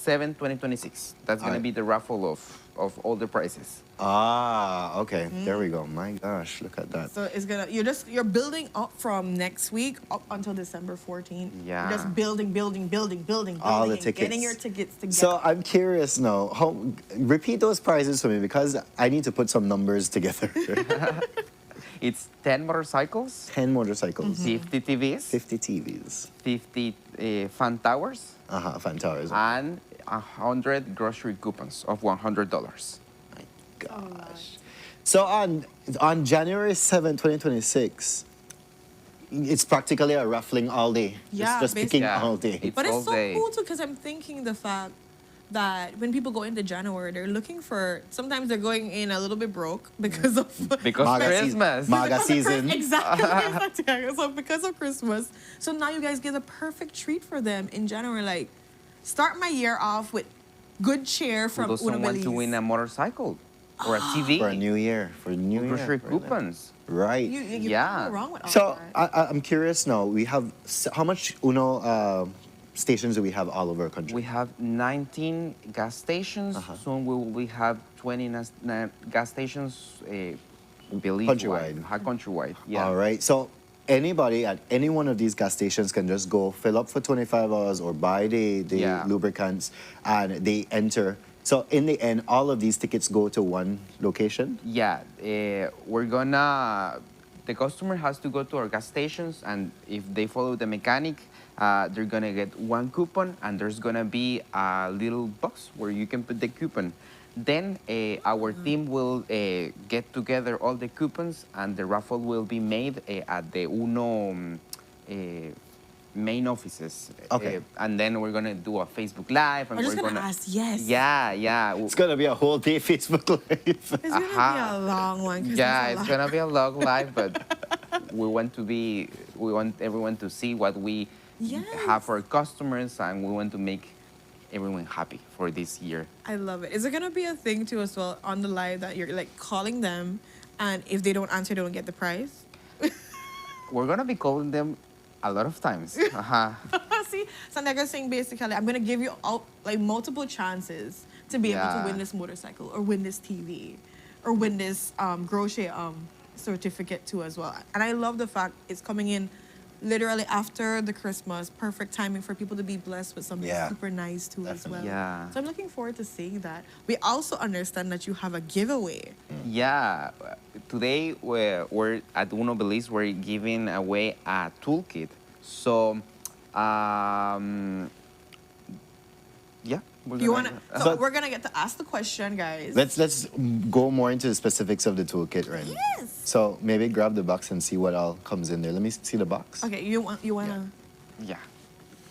7, 2026. That's going to be the raffle of all the prizes. Ah, okay. There we go. My gosh, look at that. So it's gonna you're building up from next week up until December 14th. Yeah. You're just building, All the and tickets. getting your tickets together. So I'm curious now. Repeat those prizes for me because I need to put some numbers together. It's 10 motorcycles, 10 motorcycles, 50 TVs, 50 TVs, 50 fan towers, fan towers, and 100 grocery coupons of $100. Gosh. So on January 7, 2026, it's practically a raffling all day. Yeah, it's just picking Yeah. all day. But all it's so day. cool too because I'm thinking the fact that when people go into January, they're looking for, sometimes they're going in a little bit broke because of Because Maga Christmas. Maga season. Exactly. So because of Christmas. So now you guys get a perfect treat for them in January. Like, start my year off with good cheer Who from doesn't Una want to Belize. win a motorcycle or a TV? For a new year. For a new year. Grocery right now. coupons. Right. You Yeah. can't go wrong with all So that. I'm curious now. We have how much Uno stations do we have all over our country? We have 19 gas stations. Soon we have 20 gas stations. Belize Countrywide. Countrywide. Yeah. All right. So anybody at any one of these gas stations can just go fill up for $25 or buy the Yeah. lubricants and they enter. So in the end, all of these tickets go to one location? Yeah, the customer has to go to our gas stations, and if they follow the mechanic, they're gonna get one coupon, and there's gonna be a little box where you can put the coupon. Then our team will get together all the coupons, and the raffle will be made at the Uno main offices. Okay. And then we're gonna do a Facebook Live, and I'm just we're gonna ask, yes. Yeah. It's going to be a whole day Facebook Live. It's gonna be a long one. 'cause Yeah, there's a it's lot. gonna be a long live, but we want everyone to see what we have for our customers, and we want to make everyone happy for this year. I love it. Is there gonna be a thing too as well on the live that you're like calling them, and if they don't answer, they don't get the prize? We're gonna be calling them a lot of times. See, Sandega's saying basically, I'm gonna give you like multiple chances to be able to Yeah. win this motorcycle or win this TV or win this grocery certificate too as well. And I love the fact it's coming in literally after the Christmas, perfect timing for people to be blessed with something super nice too as well. Yeah. So I'm looking forward to seeing that. We also understand that you have a giveaway. Yeah, today we're at Uno Belize. We're giving away a toolkit. So, yeah. We're gonna get to ask the question, guys. Let's go more into the specifics of the toolkit, right? Yes. So maybe grab the box and see what all comes in there. Let me see the box. Okay, you wanna? Yeah.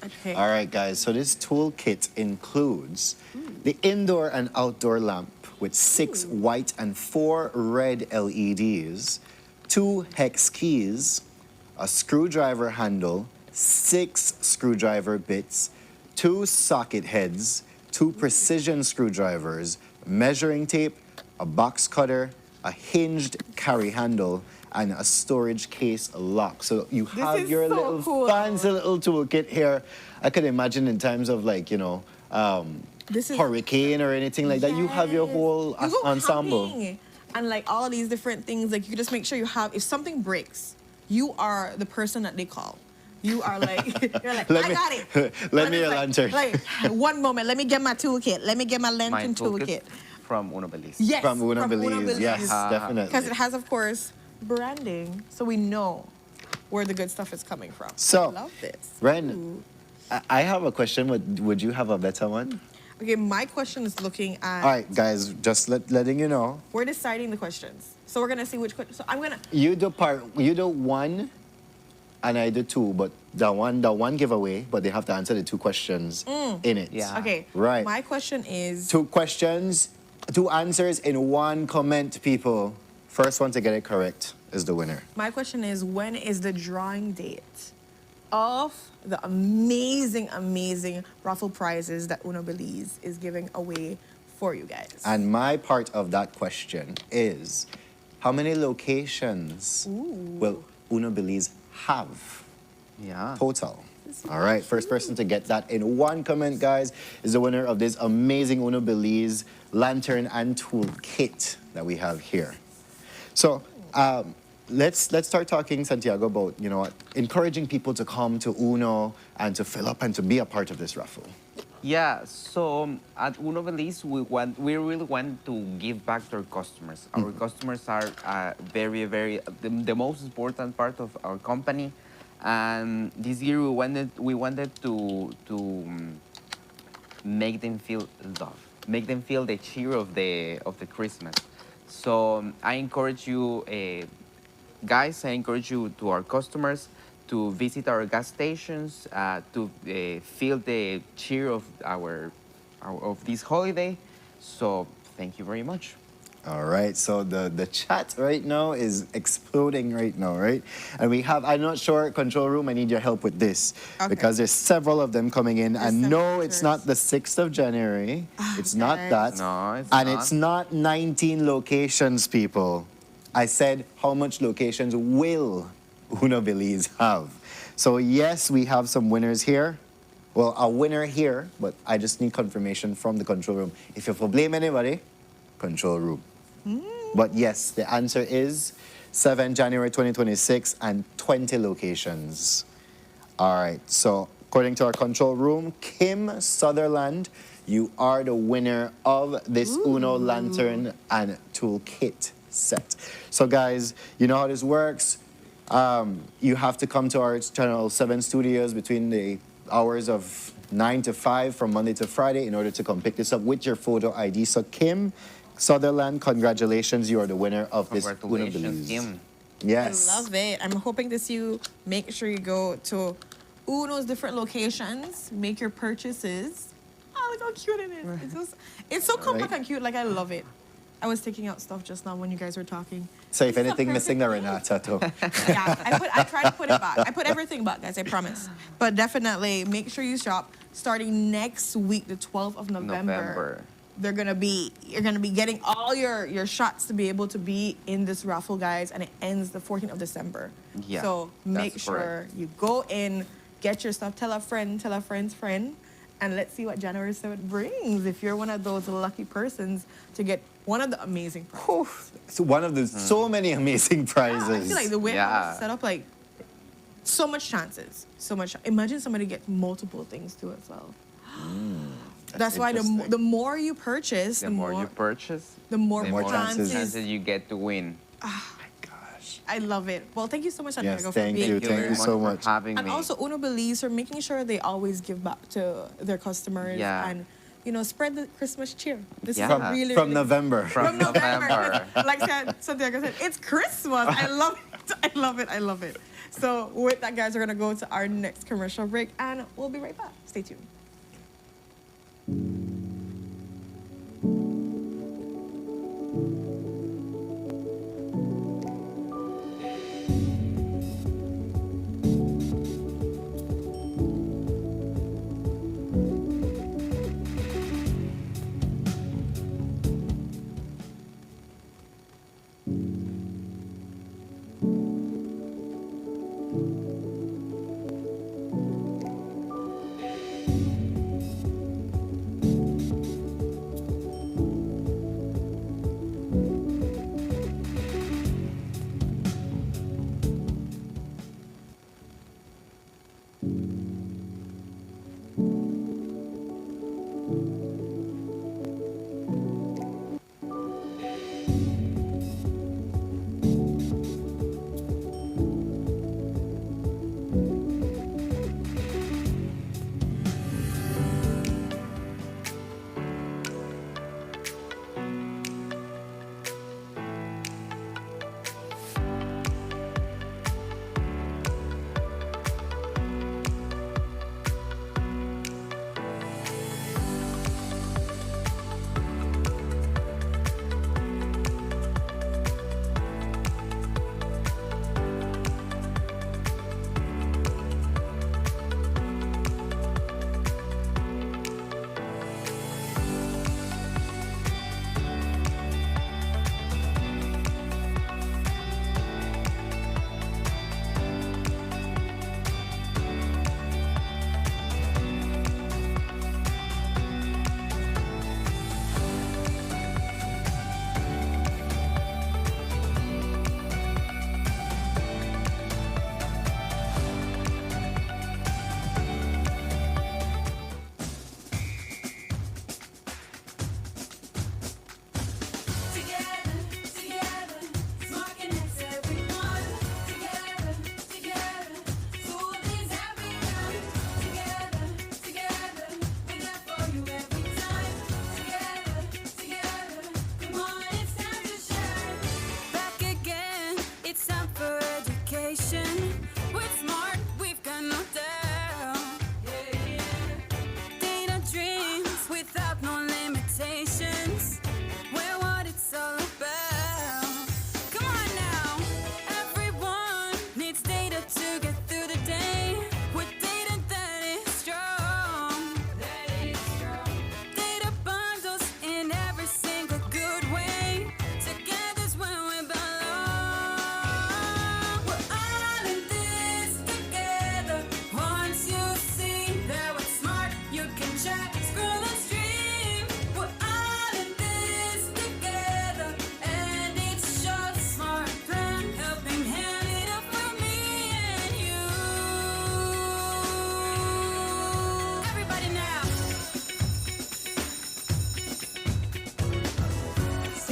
Okay. All right, guys. So this toolkit includes the indoor and outdoor lamp with 6 white and 4 red LEDs, 2 hex keys, a screwdriver handle, 6 screwdriver bits, 2 socket heads, 2 precision screwdrivers, measuring tape, a box cutter, a hinged carry handle, and a storage case lock. So you have is your so little cool. fancy little toolkit here. I could imagine in times of like, This is hurricane or anything like that, you have your whole You go ensemble. camping and like all of these different things. Like you can just make sure you have. If something breaks, you are the person that they call. You are like, you're like, I got it. Let me a lantern. Like, one moment, let me get my toolkit. Let me get my My lantern toolkit toolkit. from Uno Belize. Yes, From Uno Belize. Yes, definitely. Because it has, of course, branding, so we know where the good stuff is coming from. So, I love this. Ren, I have a question. Would you have a better one? Okay, my question is looking at. All right, guys, just letting you know. We're deciding the questions, so we're gonna see which question. So I'm gonna. You do 1, and I do 2, but the one giveaway, but they have to answer the 2 questions in it. Yeah. Okay. Right. My question is. 2 questions, 2 answers in 1 comment, people. First one to get it correct is the winner. My question is, when is the drawing date of the amazing, amazing raffle prizes that Uno Belize is giving away for you guys? And my part of that question is, how many locations will Uno Belize have Yeah. total? All right, first person to get that in one comment, guys, is the winner of this amazing Uno Belize lantern and tool kit that we have here. So let's start talking, Santiago, about encouraging people to come to Uno and to fill up and to be a part of this raffle. Yeah, so at Uno Belize, we really want to give back to our customers. Our customers are the most important part of our company. And this year we wanted to make them feel love, make them feel the cheer of the Christmas. So I encourage you, guys, I encourage you to our customers to visit our gas stations, to feel the cheer of of this holiday. So thank you very much. All right, so the chat right now is exploding right now, right? And we have, I'm not sure, control room, I need your help with this. Okay. Because there's several of them coming in. And no, it's not the 6th of January. It's not that. No, it's and not. It's not 19 locations, people. I said how much locations will Uno Belize have. So yes, we have some winners here. Well, a winner here, but I just need confirmation from the control room. If you blame anybody, control room. But yes, the answer is 7 January 2026 and 20 locations. All right, so according to our control room, Kim Sutherland, you are the winner of this Uno lantern and toolkit set. So guys, you know how this works. You have to come to our Channel 7 studios between the hours of 9 to 5 from Monday to Friday in order to come pick this up with your photo ID. So Kim Sutherland, congratulations. You are the winner of this Uno Belize. Kim. Yes. I love it. I'm hoping to see you. Make sure you go to Uno's different locations, make your purchases. Oh, look how cute it is. It's so compact and cute. Like, I love it. I was taking out stuff just now when you guys were talking. So if anything missing, the Renata too. Yeah, I try to put it back. I put everything back, guys, I promise. But definitely make sure you shop starting next week, the 12th of November. You're gonna be getting all your shots to be able to be in this raffle, guys, and it ends the 14th of December. Yeah, so make sure you go in, get your stuff, tell a friend's friend, and let's see what January 7th brings. If you're one of those lucky persons to get one of the amazing prizes. It's one of the so many amazing prizes. I feel like the way I was set up, like, so much chances, so much. Imagine somebody gets multiple things too as well. That's why the more you purchase, the more you purchase, the more chances you get to win. I love it. Well, thank you so much, Santiago, yes, for being here. Thank you so much for having and me. Also, Uno Belize for making sure they always give back to their customers and spread the Christmas cheer. This is really from November. From November. Like Santiago said, it's Christmas. I love it. I love it. I love it. So with that, guys, we're gonna go to our next commercial break, and we'll be right back. Stay tuned.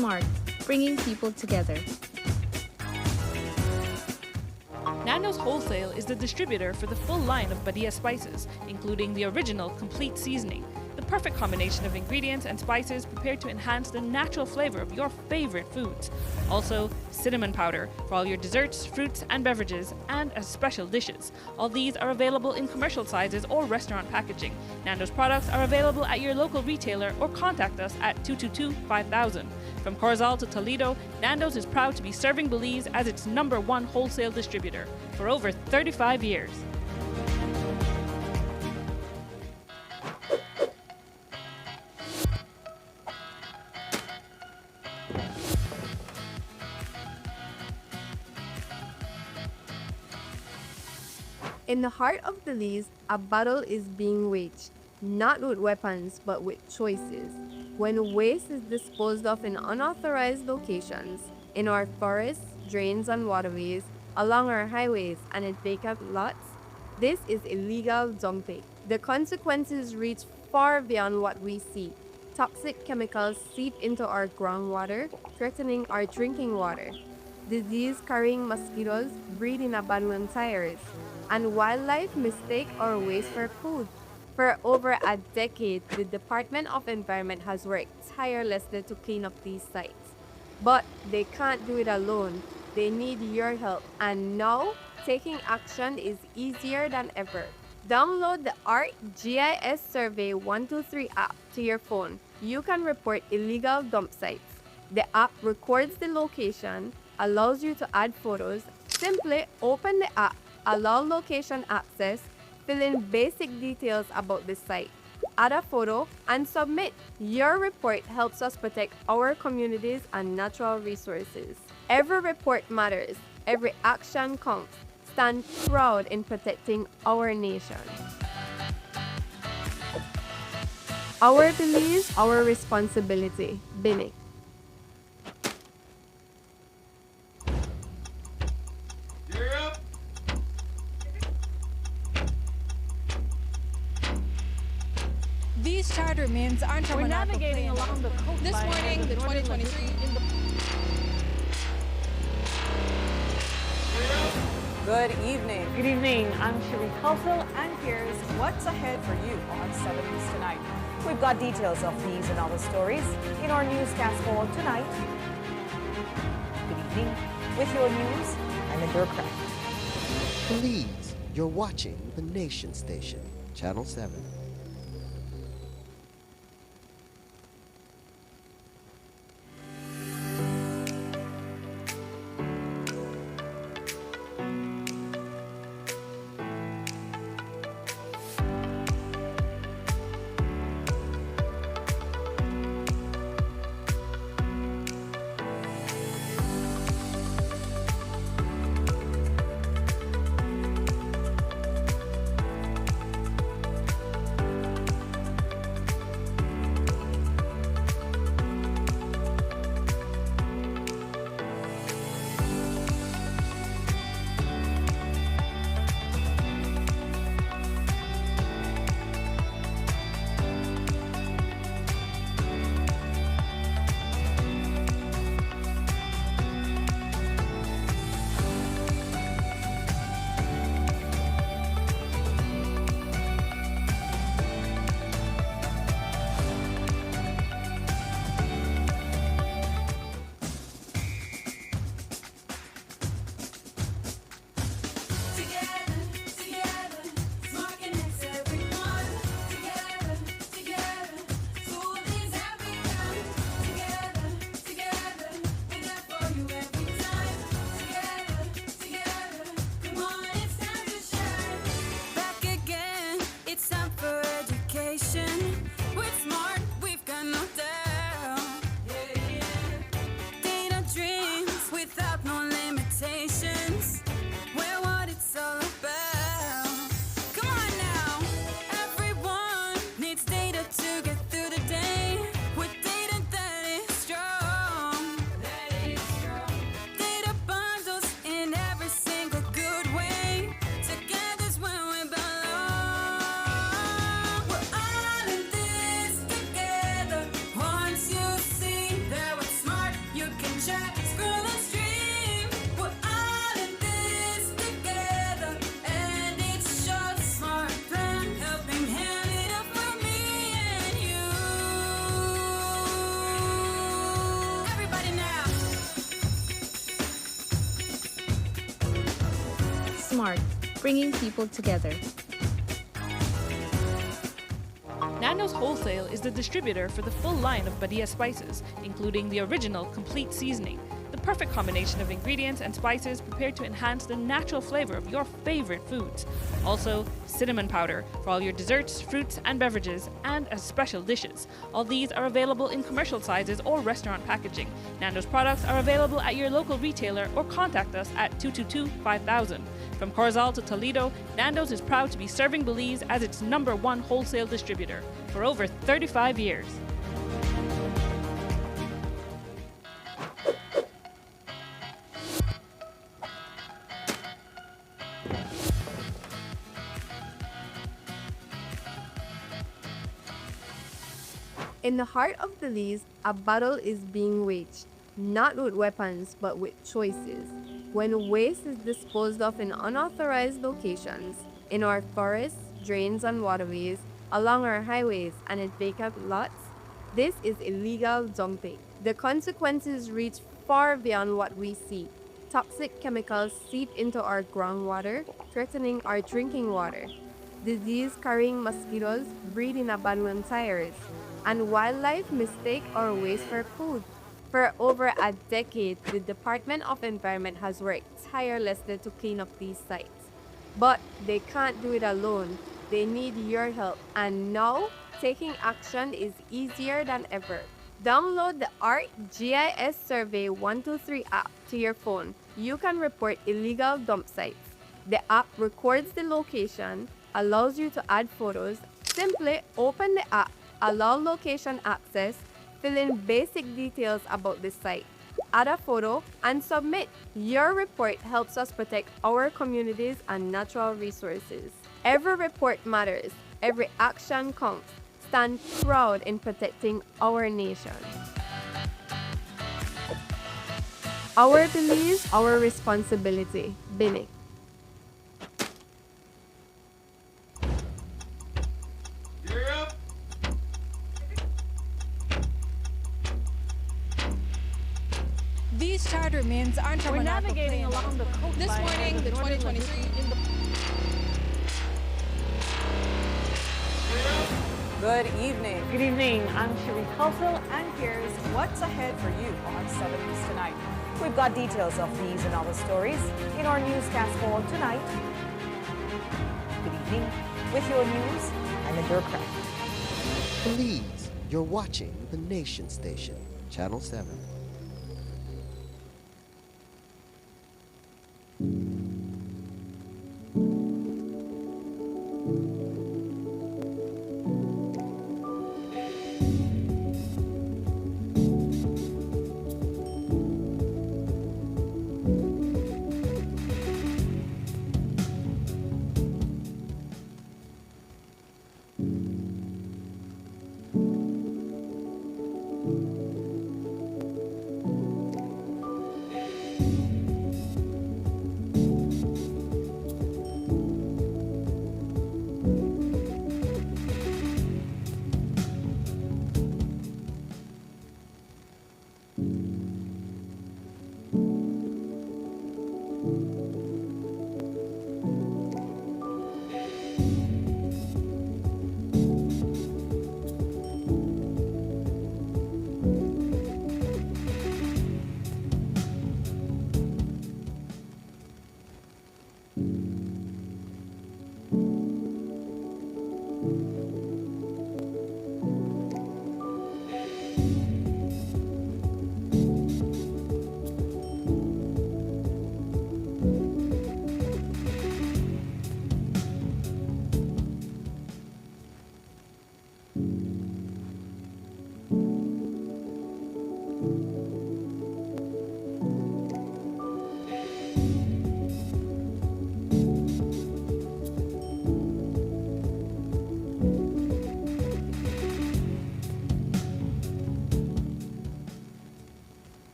smart, bringing people together. Nando's Wholesale is the distributor for the full line of Badia spices, including the original complete seasoning, the perfect combination of ingredients and spices prepared to enhance the natural flavor of your favorite foods. Also, cinnamon powder for all your desserts, fruits, and beverages, and as special dishes. All these are available in commercial sizes or restaurant packaging. Nando's products are available at your local retailer or contact us at 222-5000. From Corozal to Toledo, Nando's is proud to be serving Belize as its #1 wholesale distributor for over 35 years. In the heart of Belize, a battle is being waged, not with weapons, but with choices. When waste is disposed of in unauthorized locations, in our forests, drains, and waterways, along our highways, and in vacant lots, this is illegal dumping. The consequences reach far beyond what we see. Toxic chemicals seep into our groundwater, threatening our drinking water. Disease-carrying mosquitoes breed in abandoned tires, and wildlife mistake our waste for food. For over a decade, the Department of Environment has worked tirelessly to clean up these sites. But they can't do it alone. They need your help, and now taking action is easier than ever. Download the ArcGIS Survey 123 app to your phone. You can report illegal dump sites. The app records the location, allows you to add photos. Simply open the app, allow location access, fill in basic details about the site, add a photo, and submit. Your report helps us protect our communities and natural resources. Every report matters. Every action counts. Stand proud in protecting our nation. Our Belize, our responsibility. Bini. These charter means aren't We're navigating along the coastline. This morning, the 2023 Good evening. Good evening. I'm Shiri Kalsil, and here's what's ahead for you on 7 News tonight. We've got details of these and other stories in our newscast for tonight. Good evening. With your news, I'm Indra Craig. Belize, you're watching the Nation Station, Channel 7. smart, bringing people together. Nando's Wholesale is the distributor for the full line of Badia spices, including the original complete seasoning, the perfect combination of ingredients and spices prepared to enhance the natural flavor of your favorite foods. Also, cinnamon powder for all your desserts, fruits, and beverages, and as special dishes. All these are available in commercial sizes or restaurant packaging. Nando's products are available at your local retailer or contact us at 222-5000. From Corozal to Toledo, Nando's is proud to be serving Belize as its #1 wholesale distributor for over 35 years. In the heart of Belize, a battle is being waged, not with weapons, but with choices. When waste is disposed of in unauthorized locations, in our forests, drains, and waterways, along our highways, and in vacant lots, this is illegal dumping. The consequences reach far beyond what we see. Toxic chemicals seep into our groundwater, threatening our drinking water. Disease-carrying mosquitoes breed in abandoned tires, and wildlife mistake our waste for food. For over a decade, the Department of Environment has worked tirelessly to clean up these sites. But they can't do it alone. They need your help, and now taking action is easier than ever. Download the ArcGIS Survey 123 app to your phone. You can report illegal dump sites. The app records the location, allows you to add photos. Simply open the app, allow location access, fill in basic details about the site, add a photo, and submit. Your report helps us protect our communities and natural resources. Every report matters. Every action counts. Stand proud in protecting our nation. Our Belize, our responsibility. Bini. These charter means aren't We're navigating along the coastline. This morning, the 2023 Good evening. Good evening. I'm Cherie Culsel, and here's what's ahead for you on 7 News Tonight. We've got details of these and other stories in our newscast for tonight. Good evening. With your news, I'm Indra Craft. Belize, you're watching the Nation Station, Channel 7.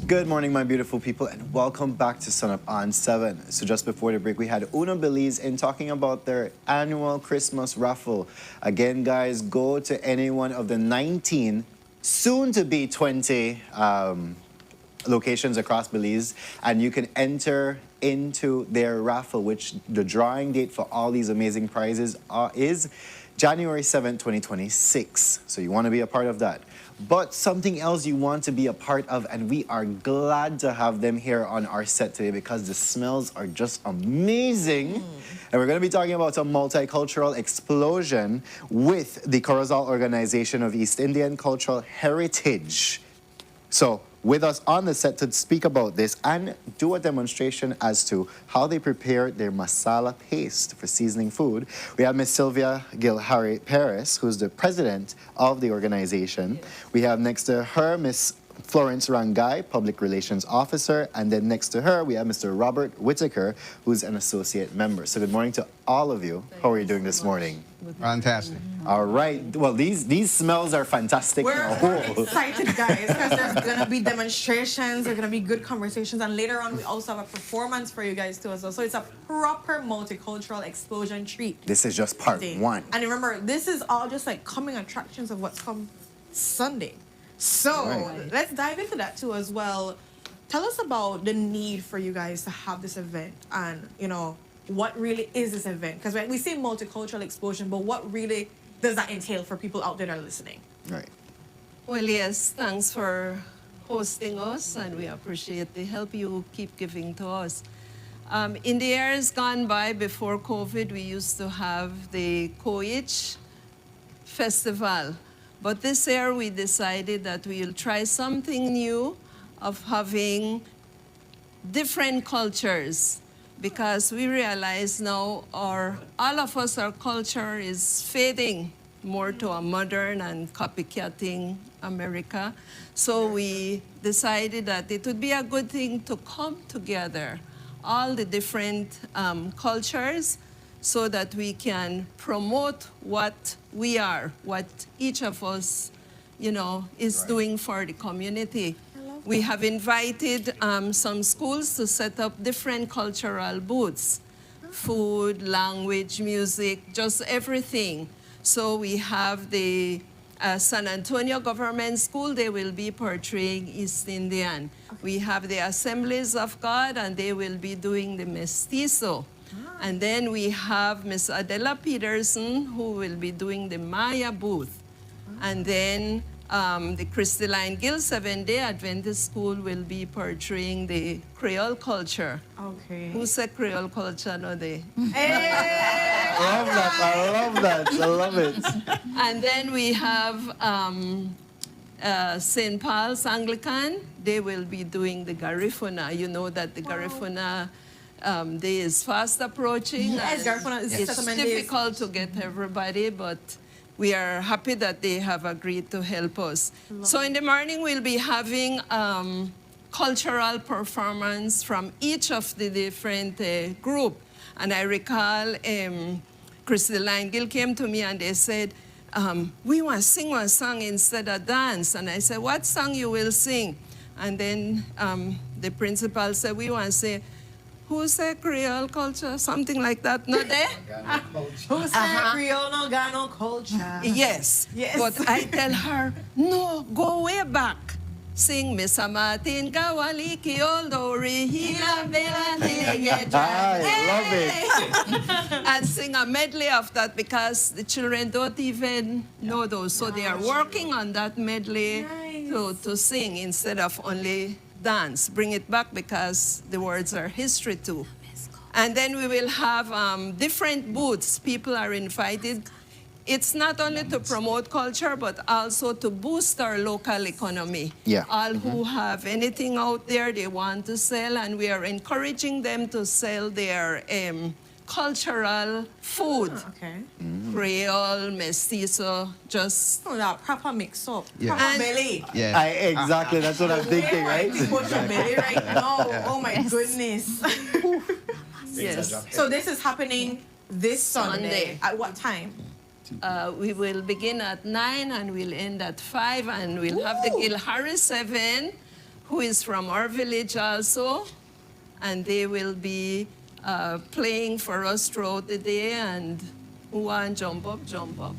Good morning, my beautiful people, and welcome back to Sunup on 7. So just before the break, we had Belize in talking about their annual Christmas raffle. Again, guys, go to any one of the 19, soon to be 20 locations across Belize, and you can enter into their raffle, which the drawing date for all these amazing prizes is January 7th, 2026. So you want to be a part of that. But something else you want to be a part of, and we are glad to have them here on our set today because the smells are just amazing. And we're going to be talking about a multicultural explosion with the Corozal Organization of East Indian Cultural Heritage. So with us on the set to speak about this and do a demonstration as to how they prepare their masala paste for seasoning food, we have Miss Sylvia Gilhari Perez, who's the president of the organization. We have next to her Miss Florence Rangai, Public Relations Officer, and then next to her we have Mr. Robert Whitaker, who's an associate member. So good morning to all of you. How are you doing this morning? Fantastic. All right. Well, these smells are fantastic. We're excited, guys, because there's going to be demonstrations, there's going to be good conversations, and later on we also have a performance for you guys too as well. So it's a proper multicultural explosion treat. This is just part one. And remember, this is all just like coming attractions of what's come Sunday. So let's dive into that too as well. Tell us about the need for you guys to have this event and, you know, what really is this event? Because we say multicultural explosion, but what really does that entail for people out there that are listening? Right. Well, yes, thanks for hosting us, and we appreciate the help you keep giving to us. In the years gone by before COVID, we used to have the Koich Festival. But this year we decided that we'll try something new of having different cultures, because we realize now all of us, our culture is fading more to a modern and copycatting America. So we decided that it would be a good thing to come together, all the different cultures, so that we can promote what we are, what each of us, you know, is doing for the community. We have invited some schools to set up different cultural booths, food, language, music, just everything. So we have the San Antonio Government School, they will be portraying East Indian. We have the Assemblies of God, and they will be doing the Mestizo. And then we have Miss Adela Peterson, who will be doing the Maya booth. And then the Christeline Gill 7-Day Adventist School will be portraying the Creole culture. Okay. Who said Creole culture? No, they. I love that. I love that. I love it. And then we have St. Paul's Anglican. They will be doing the Garifuna. You know that the Garifuna day is fast approaching. Yes, Garifuna is It's settlement days. difficult to get everybody, but we are happy that they have agreed to help us. So in the morning, we'll be having cultural performance from each of the different group. And I recall Christeline Gill came to me and they said, we want to sing one song instead of dance. And I said, what song you will sing? And then the principal said, we want to say, who said Creole culture? Something like that, not there? Who said Creole no got no culture? Yes. Yes. But I tell her, no, go way back. Sing Miss Martin Kawali Kioldo Hila Bela I love it. and sing a medley of that because the children don't even know those. So they are working on that medley to sing instead of only dance. Bring it back because the words are history too. And then we will have different booths. People are invited. It's not only to promote culture, but also to boost our local economy. Yeah. All who have anything out there they want to sell, and we are encouraging them to sell their cultural food. Okay. Creole, mestizo, just... Oh, that proper mix up. Yeah. Proper belly. Yeah. Exactly. That's what I'm thinking, right? Put your belly right now. Oh my goodness. Yes. So this is happening this Sunday. At what time? We will begin at 9 and we'll end at 5, and we'll have the Gilhari 7, who is from our village also, and they will be playing for us throughout the day, and who want jump up, jump up.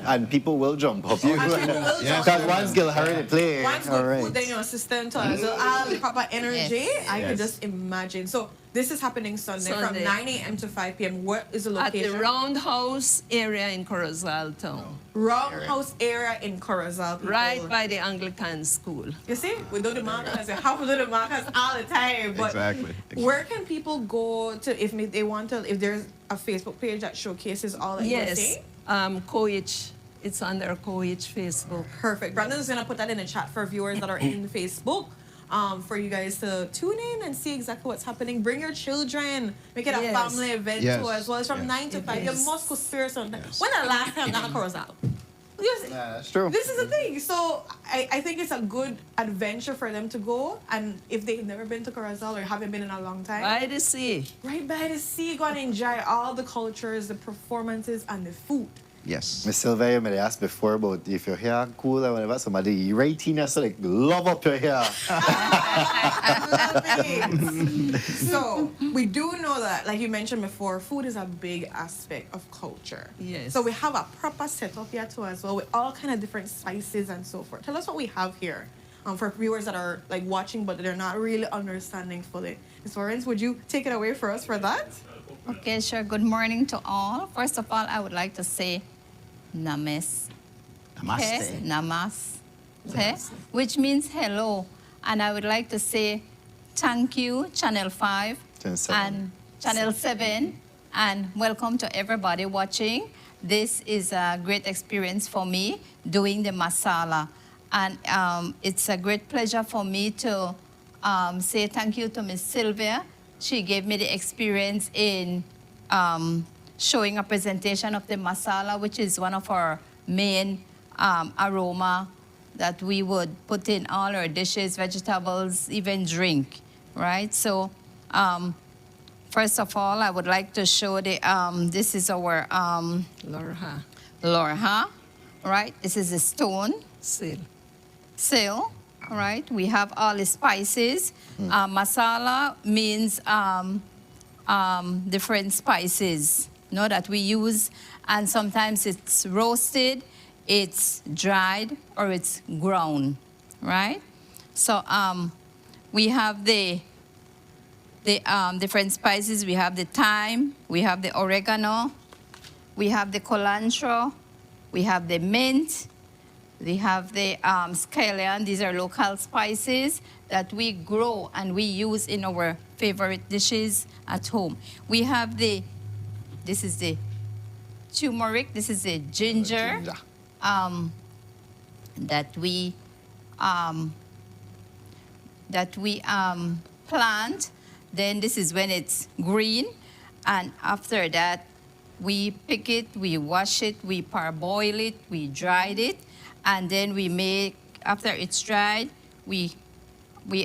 And people will jump up. Yes. Because once Gilhari to play. Once All good right. food, then your system to so all the proper energy. I Yes. could just imagine. So this is happening Sunday from 9 a.m. to 5 p.m. What is the At location? the Roundhouse area in Corozal town. Roundhouse area in Corozal. people. Right by the Anglican school. You see, we do the markers. We have to do the markers all the time. But Exactly. where can people go to if they want to? If there's a Facebook page that showcases all that you're Yes, saying? Coach. It's under Coach Facebook. Perfect. Brandon's gonna put that in the chat for viewers that are in Facebook. For you guys to tune in and see exactly what's happening. Bring your children. Make it a Yes. family event Yes. too as well. It's from 9 to 5. You Yes. must go serious on that. When the last time that Corozal? That's true. This is the thing. So I think it's a good adventure for them to go. And if they've never been to Corozal or haven't been in a long time. By the sea. Right by the sea. Go and enjoy all the cultures, the performances, and the food. Yes. Miss Sylvia, you may ask before about if your hair cool or whatever. Somebody rating us, so like, love up your hair. So we do know that, like you mentioned before, food is a big aspect of culture. Yes. So we have a proper setup here too as well with all kind of different spices and so forth. Tell us what we have here for viewers that are like watching but they're not really understanding fully. Ms. Lawrence, would you take it away for us for that? Okay, sure. Good morning to all. First of all, I would like to say names. Namaste. Okay? Namas. Okay? Which means hello. And I would like to say thank you, Channel 5 and Channel 7, and welcome to everybody watching. This is a great experience for me doing the masala. And it's a great pleasure for me to say thank you to Miss Sylvia. She gave me the experience in showing a presentation of the masala, which is one of our main aroma that we would put in all our dishes, vegetables, even drink, right? So first of all, I would like to show the, this is our Lorha. Lorha, right? This is a stone. Sil, right? We have all the spices. Masala means different spices, that we use, and sometimes it's roasted it's dried or it's ground, right? So we have the different spices. We have the thyme, we have the oregano, we have the cilantro, we have the mint, we have the scallion. These are local spices that we grow and we use in our favorite dishes at home. We have this is the turmeric, this is the ginger, that we plant. Then this is when it's green, and after that we pick it, we wash it, we parboil it, we dried it, and then we make, after it's dried, we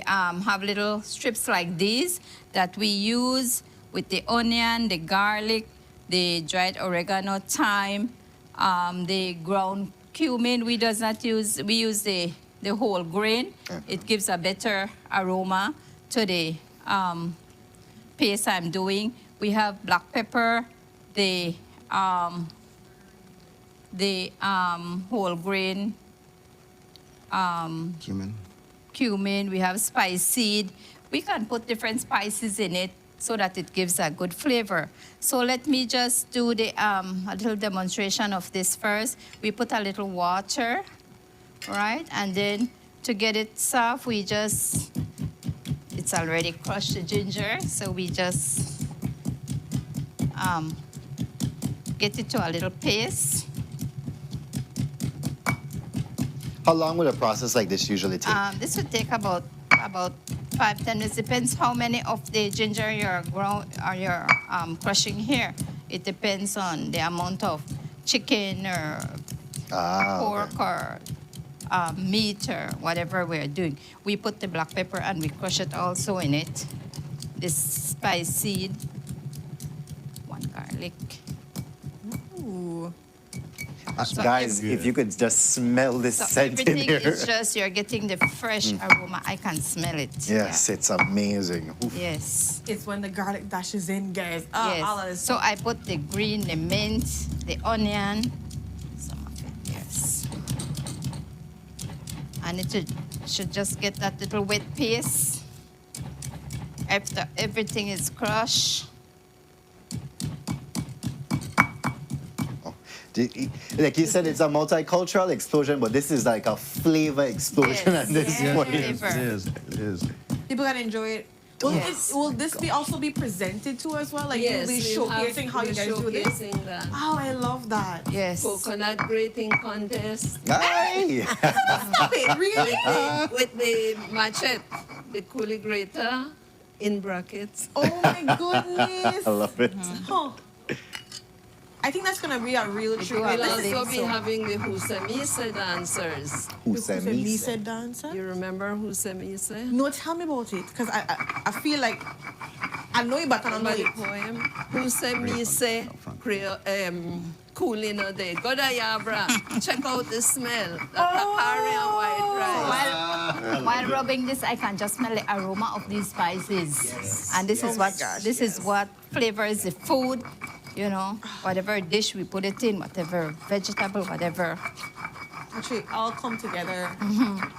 have little strips like these that we use with the onion, the garlic, the dried oregano, thyme, the ground cumin. We use the whole grain. It gives a better aroma to the paste I'm doing. We have black pepper, the whole grain cumin. We have spice seed. We can put different spices in it so that it gives a good flavor. So let me just do a little demonstration of this first. We put a little water, right? And then to get it soft, it's already crushed the ginger, so we just get it to a little paste. How long would a process like this usually take? This would take about 5-10 minutes. Depends how many of the ginger you're crushing here. It depends on the amount of chicken or pork or meat or whatever we're doing. We put the black pepper and we crush it also in it. This spice seed, 1 garlic. Ooh. Guys, if you could just smell this scent in everything here. is just, you're getting the fresh aroma. I can smell it. Yes, it's amazing. Oof. Yes. It's when the garlic dashes in, guys. Yes. All of this. So I put the green, the mint, the onion, some of it, yes. And it should just get that little wet paste after everything is crushed. Like you said, it's a multicultural explosion, but this is like a flavor explosion at this point. It is. People can enjoy it. Will this also be presented to as well? Like Yes, you'll be showcasing how you guys do this? showcasing that. Oh, I love that. Yes. Coconut grating contest. Aye. Stop it, really? With the machete, the coolie grater in brackets. Oh my goodness. I love it. Huh. I think that's gonna be a real treat. We'll also be having the Husamise dancers. Husamise dancer? You remember Husamise? No, tell me about it, because I feel like I know it, but I don't know Remember it. the poem? Husamise cooling a day. Go to Yabra. Check out the smell. The papari and white rice. While rubbing this, I can just smell the aroma of these spices. And this is what flavors the food. You know, whatever dish we put it in, whatever vegetable, whatever. Actually, all come together.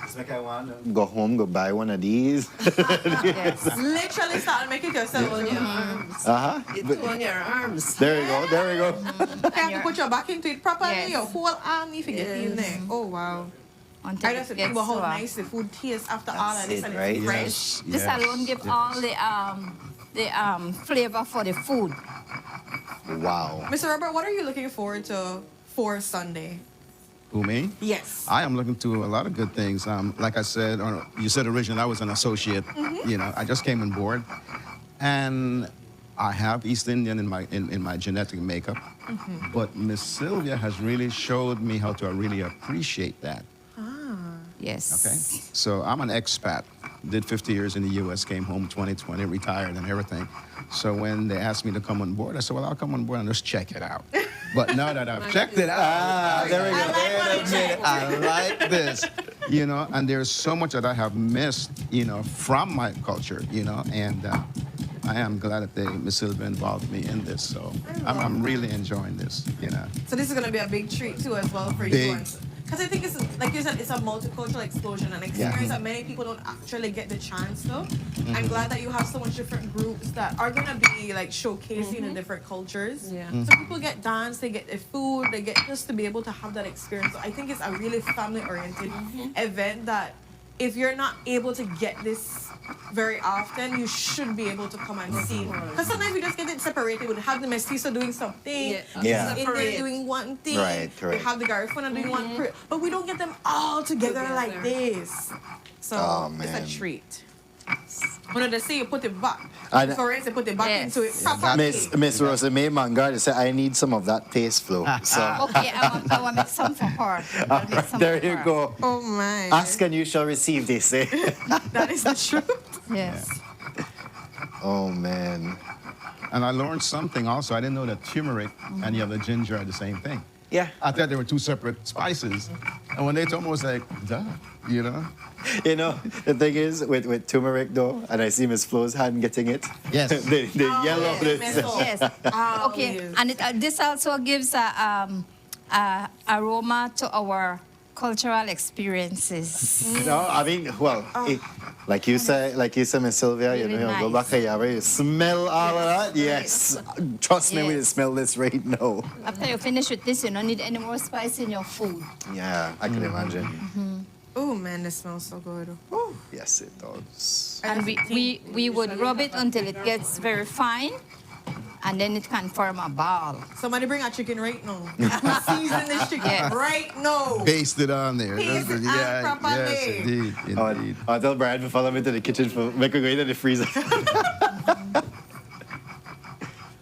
It's like I want to go home, go buy one of these. Yes. Literally start making yourself. On your arms. It's on your arms. There you go, there we go. You have to put your back into it properly. Yes. Your whole arm, if you get in there. Oh, wow. Until I just think about how nice the food tastes after all of this and right? it's fresh. This alone gives all the flavor for the food. Wow. Mr. Robert, what are you looking forward to for Sunday? Who, me? Yes. I am looking to a lot of good things. Like I said, or you said originally, I was an associate. You know, I just came on board. And I have East Indian in my genetic makeup. But Miss Sylvia has really showed me how to really appreciate that. Yes. Okay. So I'm an expat. Did 50 years in the U.S., came home 2020, retired and everything. So when they asked me to come on board, I said, well, I'll come on board and just check it out. But now that I've checked it out, there we go. I like this. You know, and there's so much that I have missed, you know, from my culture, you know, and I am glad that Miss Sylvia involved me in this. So I'm really enjoying this. You know. So this is going to be a big treat too as well for Big. you. Because I think it's, like you said, it's a multicultural explosion, an experience that many people don't actually get the chance to. I'm glad that you have so much different groups that are going to be like showcasing the different cultures. Yeah. So people get dance, they get their food, they get just to be able to have that experience. So I think it's a really family-oriented event that if you're not able to get this very often, you should be able to come and see. Because sometimes we just get it separated. We have the mestizo doing something, Yeah. Indian doing one thing, Right, we correct. have the Garifuna doing one, but we don't get them all together like this. So Oh, it's man. a treat. When they say you put it back, And- for instance, put it back into it properly. Miss Rosa May Mangard said, I need some of that taste flow. So Okay, I want to make some for her. I'll make some there for you her. go. Oh my. Ask and you shall receive, they say. That is the truth. Yes. Oh, man. And I learned something also. I didn't know that turmeric and the other ginger are the same thing. Yeah. I thought they were two separate spices. And when they told me, I was like, duh, you know? You know, the thing is, with turmeric though, and I see Miss Flo's hand getting it. Yes. the yellow. Yes. Okay. And this also gives a aroma to our cultural experiences. No, I mean, well, like you said, Miss Sylvia, you Really know, go back nice. here, you smell all of that. Yes. Trust me, we Yes. smell this right now. After you finish with this, you don't need any more spice in your food. Yeah, I can imagine. Oh man, this smells so good. Yes, it does. And we would rub it until it gets very fine, and then it can form a ball. Somebody bring a chicken right now. Season this chicken Yes. right now. Based it on there. Paste it on properly. Yes, indeed. Indeed. I'll tell Brian to follow me to the kitchen for make her go into the freezer.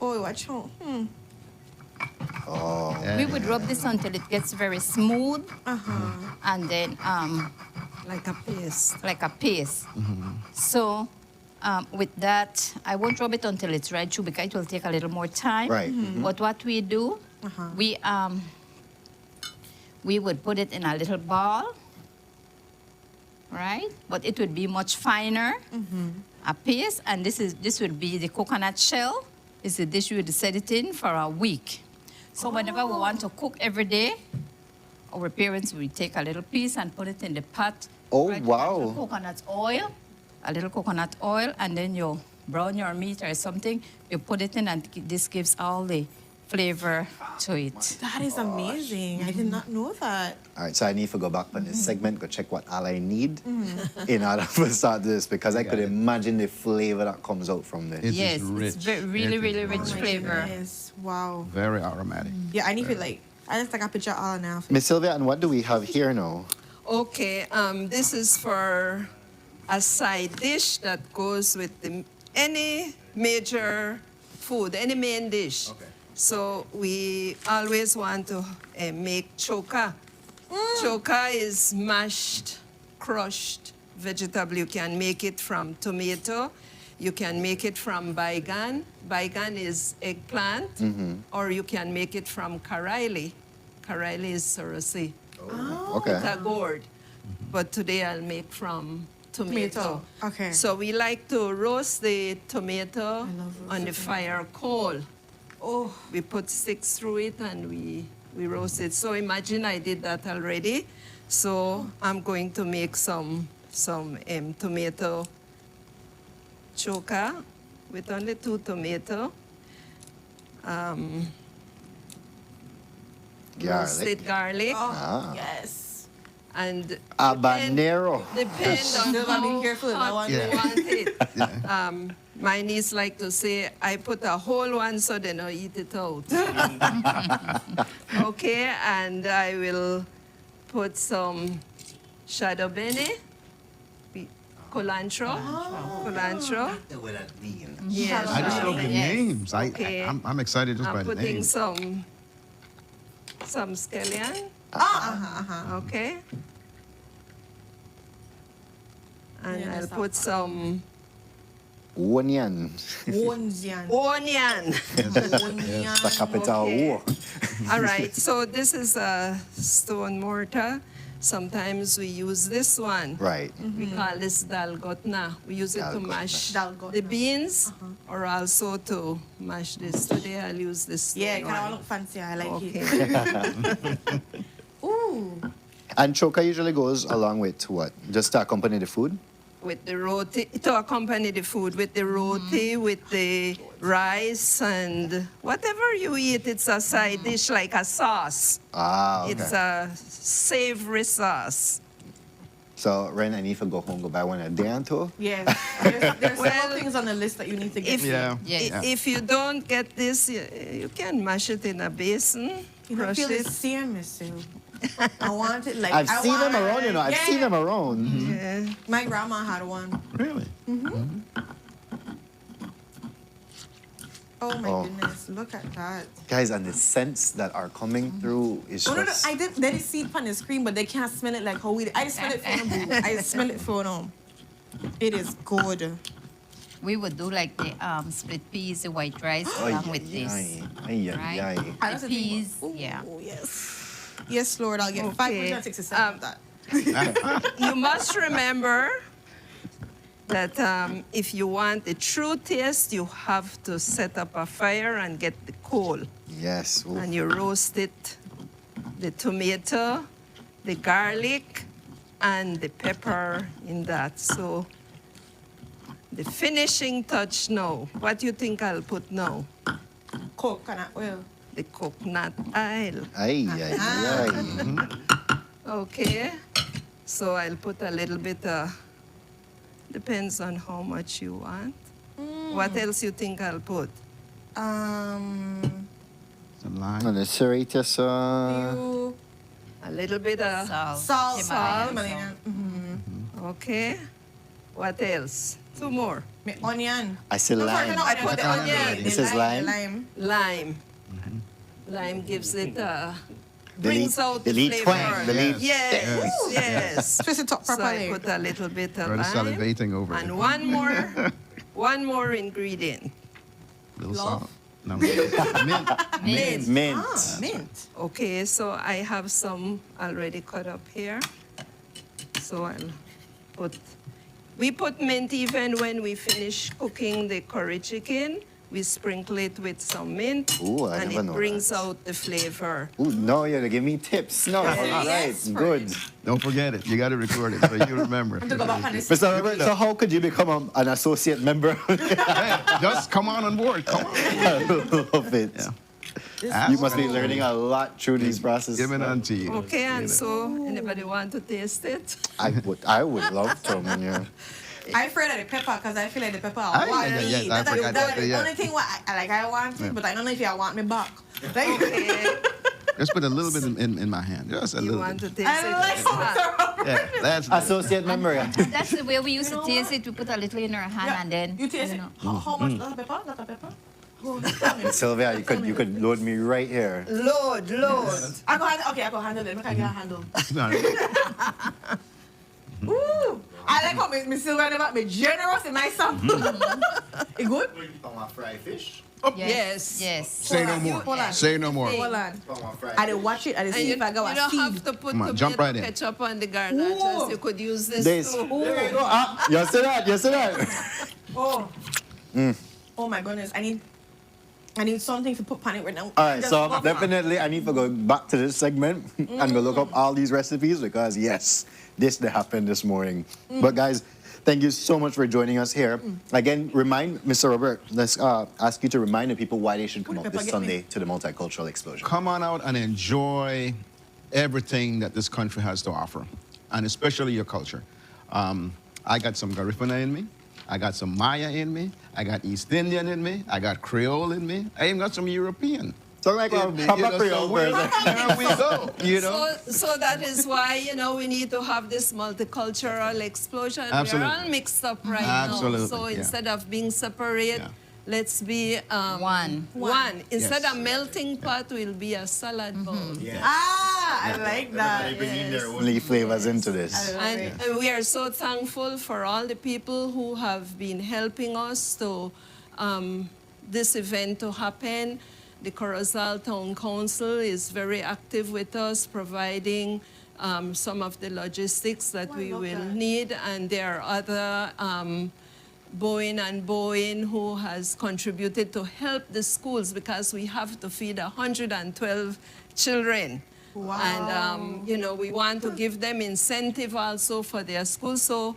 Oh, watch out. Oh. We would rub this until it gets very smooth, and then Like a paste. like a paste. So with that, I won't rub it until it's right through because it will take a little more time. Right. But what we do, we would put it in a little ball, right? But it would be much finer, a paste, and this would be the coconut shell. Is the dish we would set it in for a week. So whenever we want to cook every day, our parents would take a little piece and put it in the pot. Oh, right, wow. a little coconut oil, and then you brown your meat or something. You put it in, and this gives all the flavor to it. That is amazing. I did not know that. All right, so I need to go back on this segment, go check what all I need in order to start this, because I could imagine the flavor that comes out from this. It Yes, is rich. it's really, really rich flavor. Yes. Wow. Very aromatic. Yeah, I need to I just take a picture all now. Miss Sylvia, and what do we have here now? Okay, this is for a side dish that goes with any major food, any main dish. Okay. So we always want to make choka. Choka is mashed, crushed vegetable. You can make it from tomato. You can make it from baigan. Baigan is eggplant. Or you can make it from karaili. Karaili is sorossi. Okay. It's a gourd. But today I'll make from tomato. Okay. So we like to roast the tomato on the fire coal. Oh, we put sticks through it and we roast it. So imagine I did that already. So I'm going to make some tomato choka with only 2 tomatoes. Roasted garlic. Yes. And Habanero. depend on Silva, be careful. hot you want it. My niece like to say, I put a whole one so they don't eat it out. Okay, and I will put some shadow bene, culantro. Culantro. Yes. I just love the Yes. names. Okay. I'm excited just by I'm the putting names. some scallion. Okay. And I'll put some Onion. Onion. onion. Yes, the capital. Okay. All right, so this is a stone mortar. Sometimes we use this one. Right. We call this dalgotna. We use it to mash the beans or also to mash this. Today I'll use this. Yeah, it one. kind of look fancy. I like Okay. it. Ooh. And choka usually goes along with what? Just to accompany the food? With the roti, to accompany the food, with the roti, with the rice, and whatever you eat, it's a side dish like a sauce. Ah, okay. It's a savory sauce. So, Ren, I need to go home, go buy one a day or two? Yes. There's several things on the list that you need to get. If you don't get this, you can mash it in a basin. You don't crush feel it. the same, Miss Sue. I want it like I've seen them around, you know. I've seen them around. Yeah. My grandma had one. Really? Oh my Oh. goodness! Look at that. Guys, and the scents that are coming through is No, just... I did. They did see it on the screen, but they can't smell it like how we. I smell it from them. I smell it from them. It is good. We would do like the split peas, the white rice along with this. Right? The peas, yeah. Oh, yes. Yes, Lord, I'll get Okay. 567 of that. You must remember that if you want a true taste, you have to set up a fire and get the coal. Yes. Ooh. And you roast it, the tomato, the garlic, and the pepper in that. So the finishing touch now. What do you think I'll put now? Coconut oil. The coconut oil. Ay, ay, ay. Okay. So I'll put a little bit, depends on how much you want. What else you think I'll put? Some lime. And the serratus, A little bit of Salt. Salt. Himalayan. Okay. What else? Two more. Onion. I see lime. I put the onion. This is lime? Lime. Lime gives it, The brings lead- out the the lead flavor. twang, the lead- Yes, yes. Twist it up So I properly. put a little bit of Already lime. salivating over And it. one more ingredient. Little salt. No. Mint. Mint. Ah, mint. Okay, so I have some already cut up here. So I'll put, we put mint even when we finish cooking the curry chicken. We sprinkle it with some mint, Ooh, I and never it know brings that. out the flavor. Ooh, no, you're gonna give me tips. No, all right, good. Don't forget it. You got to record it so you remember. Mr. Robert, so how could you become an associate member? Just come on board. Come on. I love it. You must be learning a lot through these processes. Give it unto you. Okay, and so anybody want to taste it? I would love to, man. Yeah. I'm afraid of the pepper because I feel like the pepper Ah, I want yeah, to yeah, eat. I That's forgot the that, yeah. only thing what I want it, Yeah. but I don't know if you want me back. Like, Just put a little bit in my hand. Just a little want bit. to taste I it? like how Yeah, that's associate member. Yeah. That's the way we used to taste it. We put a little in our hand and then, you taste it. How much? Lot of pepper? Lot of pepper? Sylvia, you could load me right here. Load. I go handle it. Make I get a handle. No. Ooh, I like how me Sylvia never be generous in my sample. It good? Fried fish. Yes. Yes. Say no more. Hold on. Say no more. Hold on. I did watch it. I did And see you, if I got you a don't seed. have to put Come on, tomato jump right in. ketchup on the garnachas. You could use this This. too. You see that? You see that? Oh. Oh my goodness. I need something to put on it right now. All right, Just so cover. definitely I need to go back to this segment and go look up all these recipes because yes, this they happened this morning. But guys, thank you so much for joining us here. Again, remind Mr. Robert, let's ask you to remind the people why they should come out this Sunday to the Multicultural Explosion. Come on out and enjoy everything that this country has to offer, and especially your culture. I got some Garifuna in me. I got some Maya in me. I got East Indian in me. I got Creole in me. I even got some European. So like a proper Creole person. There we go. You know. So that is why, we need to have this multicultural explosion. Absolutely. We're all mixed up right Absolutely, now. So yeah. instead of being separate, let's be One. Instead Yes. of melting pot, we'll be a salad bowl. Ah, I like that. Bringing their only flavors into this. And we are so thankful for all the people who have been helping us to this event to happen. The Corozal Town Council is very active with us, providing some of the logistics that we will need. And there are other Boeing and Boeing who has contributed to help the schools because we have to feed 112 children. Wow. And, you know, we want to give them incentive also for their school. So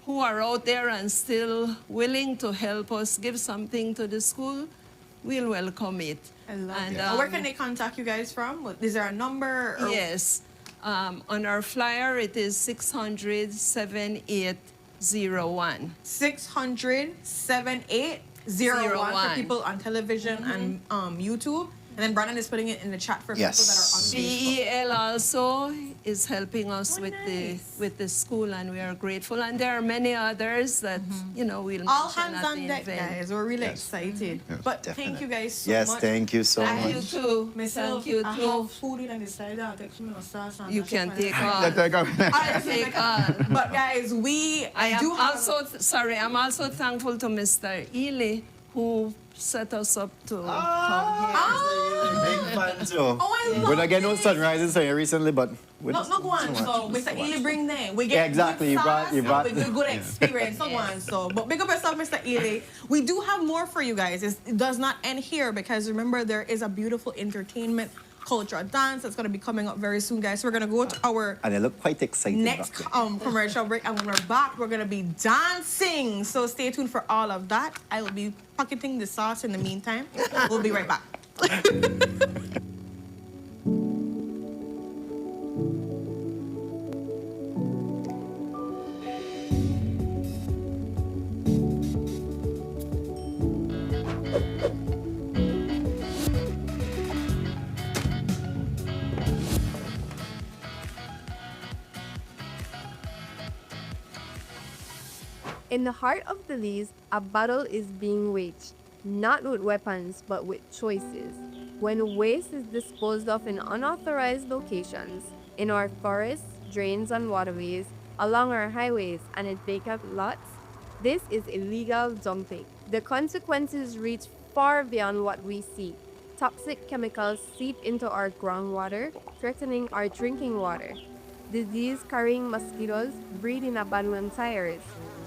who are out there and still willing to help us give something to the school, we'll welcome it. I love it. Where can they contact you guys from? Is there a number? Or? Yes. On our flyer, it is 600-7801. 600-7801 for people on television and YouTube. And then Brandon is putting it in the chat for people that are on Facebook. BEL also is helping us with the school, and we are grateful. And there are many others that, you know, we'll all hands on deck, guys. We're really excited. Yes, but definitely. thank you guys so Yes, much. thank you so much. Thank you too. Myself, Thank you I too. have food in the side. I'll take some sauce. You can take all. Take all. But guys, I'm also thankful to Mr. Ely, who set us up to come here. Big fan too. I love We're not getting no sunrises here recently, but no go on. So Mr. Ely bring them. We get Yeah, exactly. good sauce You brought and we get good experience. So on. So, but big up yourself, Mr. Ely. We do have more for you guys. It does not end here because remember there is a beautiful entertainment culture dance that's going to be coming up very soon, guys. So we're going to go to our and they look quite excited. next commercial break, and when we're back, we're going to be dancing. So stay tuned for all of that. I will be pocketing the sauce in the meantime. We'll be right back. In the heart of Belize, a battle is being waged, not with weapons, but with choices. When waste is disposed of in unauthorized locations, in our forests, drains, and waterways, along our highways, and in vacant lots, this is illegal dumping. The consequences reach far beyond what we see. Toxic chemicals seep into our groundwater, threatening our drinking water. Disease-carrying mosquitoes breed in abandoned tires,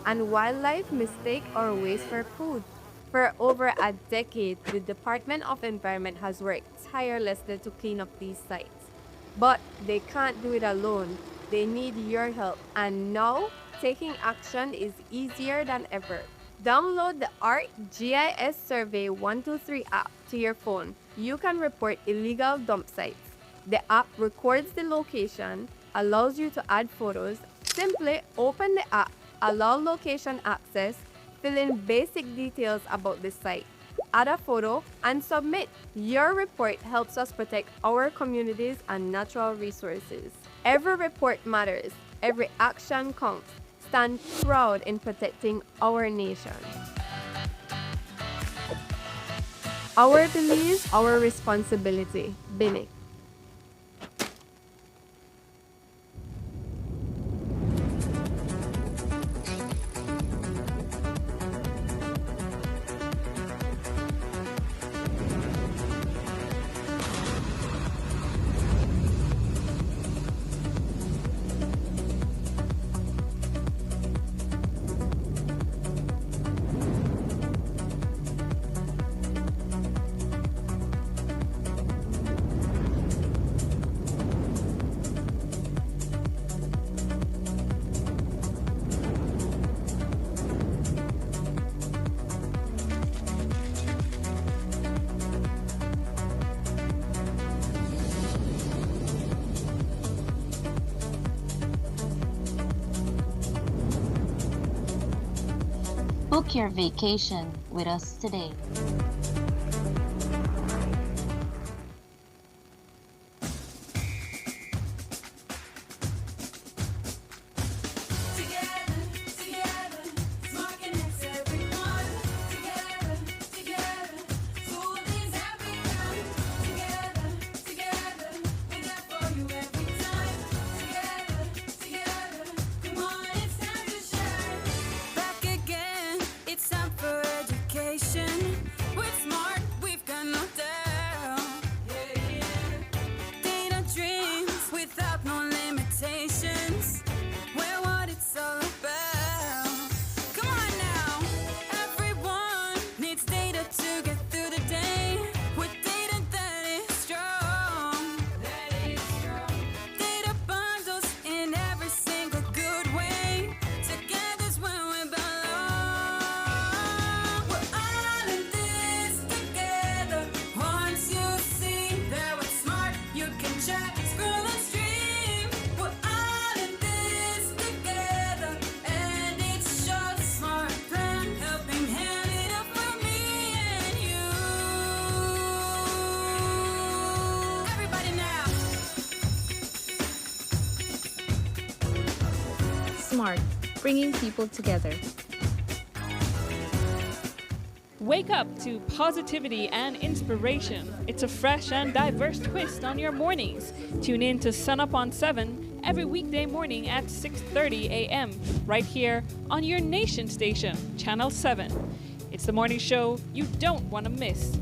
and wildlife mistake our waste for food. For over a decade, the Department of Environment has worked tirelessly to clean up these sites. But they can't do it alone. They need your help. And now, taking action is easier than ever. Download the ArcGIS Survey 123 app to your phone. You can report illegal dump sites. The app records the location, allows you to add photos. Simply open the app, allow location access, fill in basic details about the site, add a photo, and submit. Your report helps us protect our communities and natural resources. Every report matters. Every action counts. Stand proud in protecting our nation. Our Belize, our responsibility. Binic. Book your vacation with us today. Back again, it's time for education. We're smart, bringing people together. Wake up to positivity and inspiration. It's a fresh and diverse twist on your mornings. Tune in to Sunup on 7 every weekday morning at 6:30 a.m. right here on your nation station, Channel 7. It's the morning show you don't want to miss.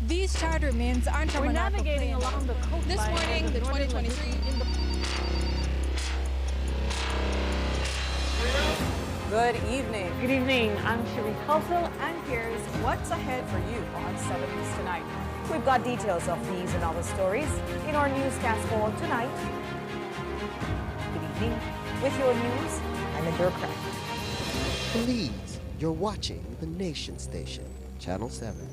These charter means aren't We're navigating along the coastline. This morning, the 2023 Good evening. Good evening. I'm Cherie Culsel, and here's what's ahead for you on 7 News tonight. We've got details of these and other stories in our newscast for tonight. Good evening. With your news, I'm Indra Craft. Belize, you're watching the nation station, Channel 7.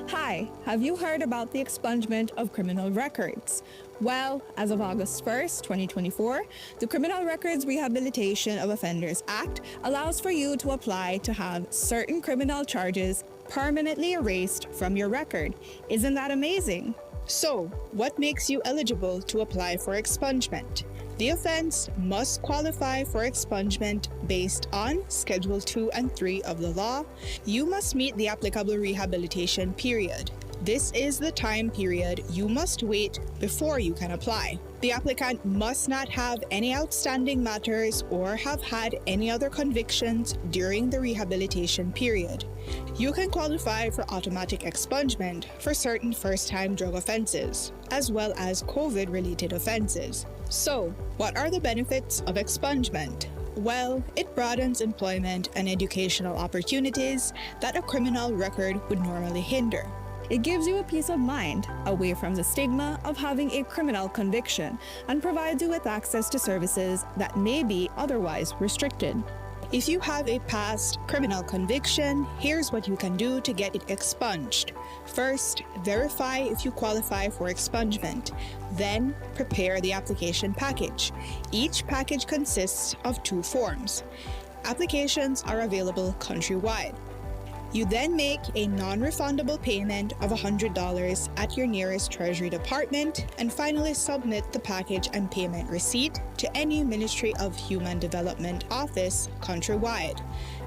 Hi, have you heard about the expungement of criminal records? Well, as of August 1st, 2024, the Criminal Records Rehabilitation of Offenders Act allows for you to apply to have certain criminal charges permanently erased from your record. Isn't that amazing? So, what makes you eligible to apply for expungement? The offense must qualify for expungement based on Schedule 2 and 3 of the law. You must meet the applicable rehabilitation period. This is the time period you must wait before you can apply. The applicant must not have any outstanding matters or have had any other convictions during the rehabilitation period. You can qualify for automatic expungement for certain first-time drug offenses, as well as COVID-related offenses. So, what are the benefits of expungement? Well, it broadens employment and educational opportunities that a criminal record would normally hinder. It gives you a peace of mind away from the stigma of having a criminal conviction and provides you with access to services that may be otherwise restricted. If you have a past criminal conviction, here's what you can do to get it expunged. First, verify if you qualify for expungement. Then, prepare the application package. Each package consists of 2 forms. Applications are available countrywide. You then make a non-refundable payment of $100 at your nearest Treasury Department and finally submit the package and payment receipt to any Ministry of Human Development office countrywide.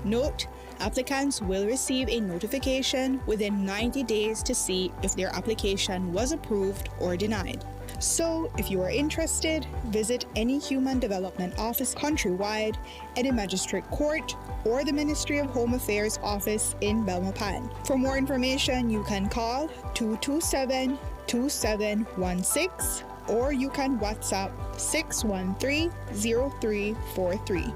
Note, applicants will receive a notification within 90 days to see if their application was approved or denied. So, if you are interested, visit any Human Development office countrywide, any magistrate court, or the Ministry of Home Affairs office in Belmopan. For more information, you can call 227-2716 or you can WhatsApp 613-0343.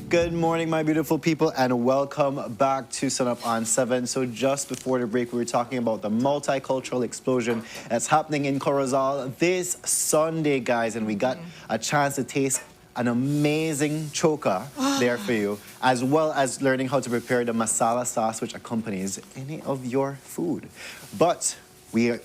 Good morning, my beautiful people, and welcome back to Sunup on 7. So just before the break, we were talking about the multicultural explosion that's happening in Corozal this Sunday, guys, and we got a chance to taste an amazing choka there for you, as well as learning how to prepare the masala sauce which accompanies any of your food. But we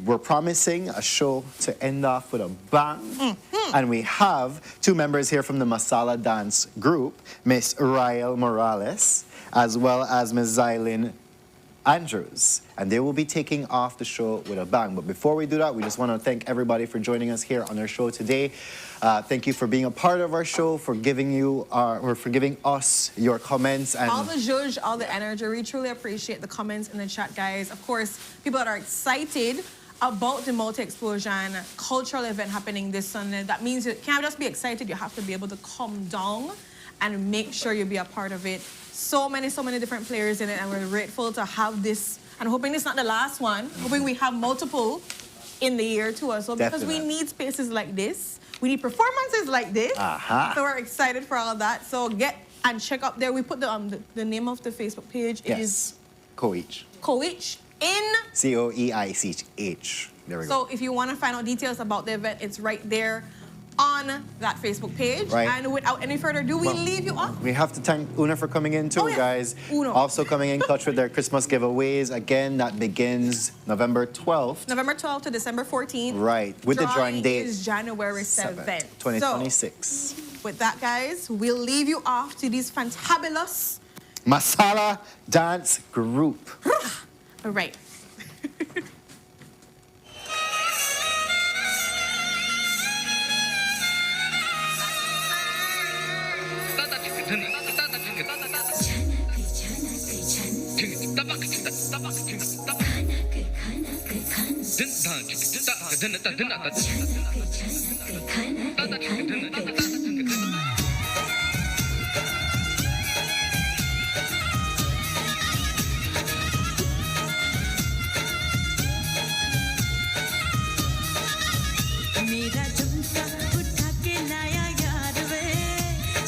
were promising a show to end off with a bang. And we have 2 members here from the Masala Dance group, Miss Rael Morales, as well as Miss Zylin Andrews, and they will be taking off the show with a bang. But before we do that, we just want to thank everybody for joining us here on our show today. Thank you for being a part of our show, for giving us your comments and all the zhuzh, all the energy. We truly appreciate the comments in the chat, guys. Of course, people that are excited about the multi-explosion cultural event happening this Sunday. That means you can't just be excited, you have to be able to come down and make sure you be a part of it. So many different players in it, and we're grateful to have this. And hoping it's not the last one. Hoping we have multiple in the year too also, because we need spaces like this. We need performances like this. So we're excited for all that. So get and check up there. We put the name of the Facebook page. It is Coeich. Coeich in Coeich. There we go. So if you want to find out details about the event, it's right there on that Facebook page. Right. And without any further ado, we leave you off. We have to thank Una for coming in too, guys. Uno. Also coming in touch with their Christmas giveaways. Again, that begins November 12th. November 12th to December 14th. Right, with the drawing date is January 7th. 2026. So, with that, guys, we'll leave you off to these fantabulous Masala Dance Group. All right. मेरा झुमका उठा के लाया यार वे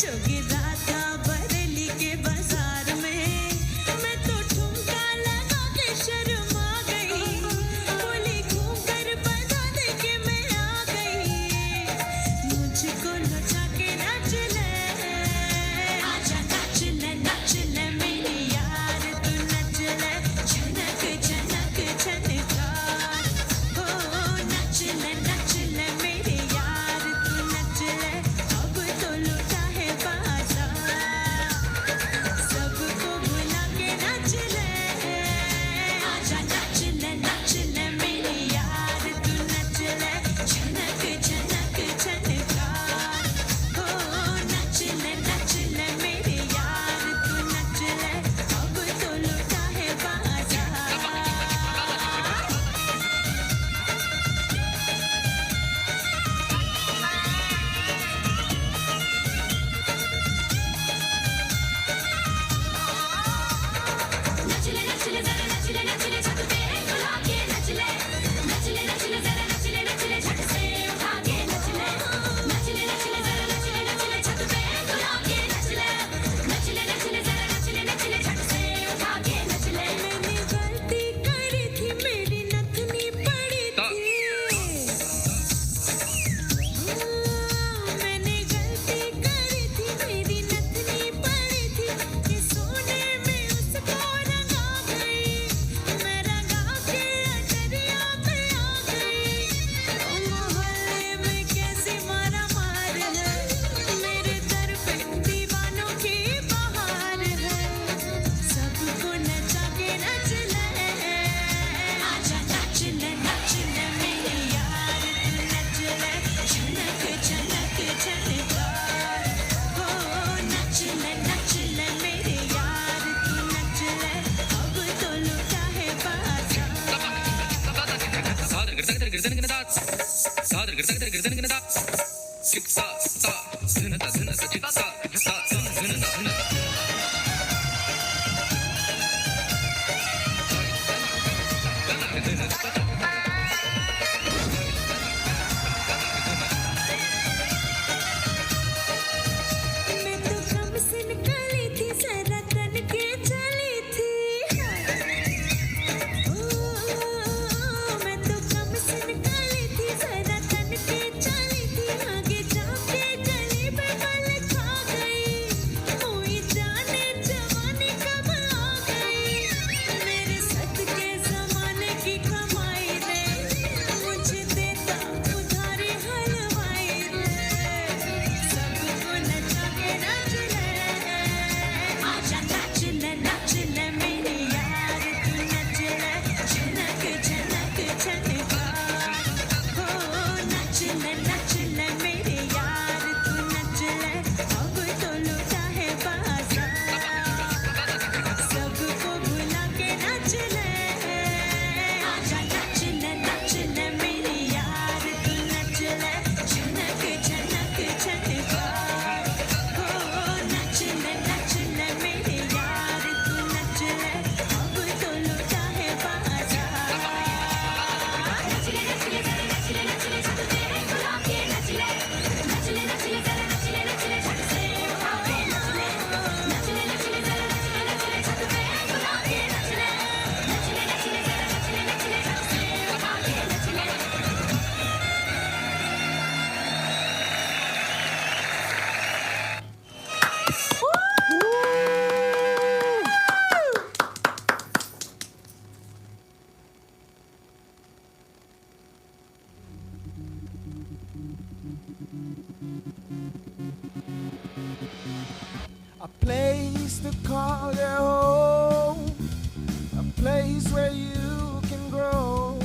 जोगी राधा बरेली के बाजार में मैं तो ठुमका लगा के शर्मा गई बोली घूम कर बता दे के मैं आ गई मुझको लुटा के नाच ले आजा नाच ले मेरी यार तू नाच ले झनक झनक झनका हो नाच ले मेरे यार तू नच ले अब तो लुटा है बाजार सबको बुला के नच ले आजा नच ले मेरे यार तू नच ले झनक झनक झनका हो नच ले मेरे यार तू नच ले अब तो लुटा है बाजार नचले जरा नचले छत पे बुला के नचले जरा नचले छत से उठा के नचले जरा नचले छत पे बुला के नचले जरा नचले छत से उठा के नचले मैंने गलती करी थी मेरी नथनी पड़ी थी मैंने गलती करी थी मेरी नथनी पड़ी थी कि सोने में उसको रंगा गई मैं रंगा के अटरिया पे आ गई मोहल्ले में कैसी मारा मार है मेरे दर पे दीवानों की बहार है सबको नचा के नच ले आजा नच ले मेरी यार तू नच ले झनक झनक झनका हो नच ले मेरे यार तू नच ले अब तो लुटा है मैं तो कम से निकली थी जरा तन के चली थी मैं तो कम से निकली थी जरा तन के चली थी आगे जाके A place to call your home, a place where you can grow.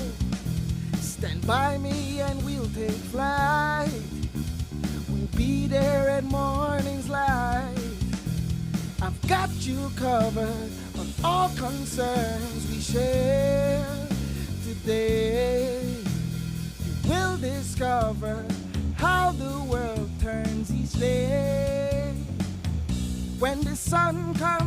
Stand by me and we'll take flight. We'll be there at morning's light. I've got you covered on all concerns we share today. You will discover how the world turns each day. When the sun comes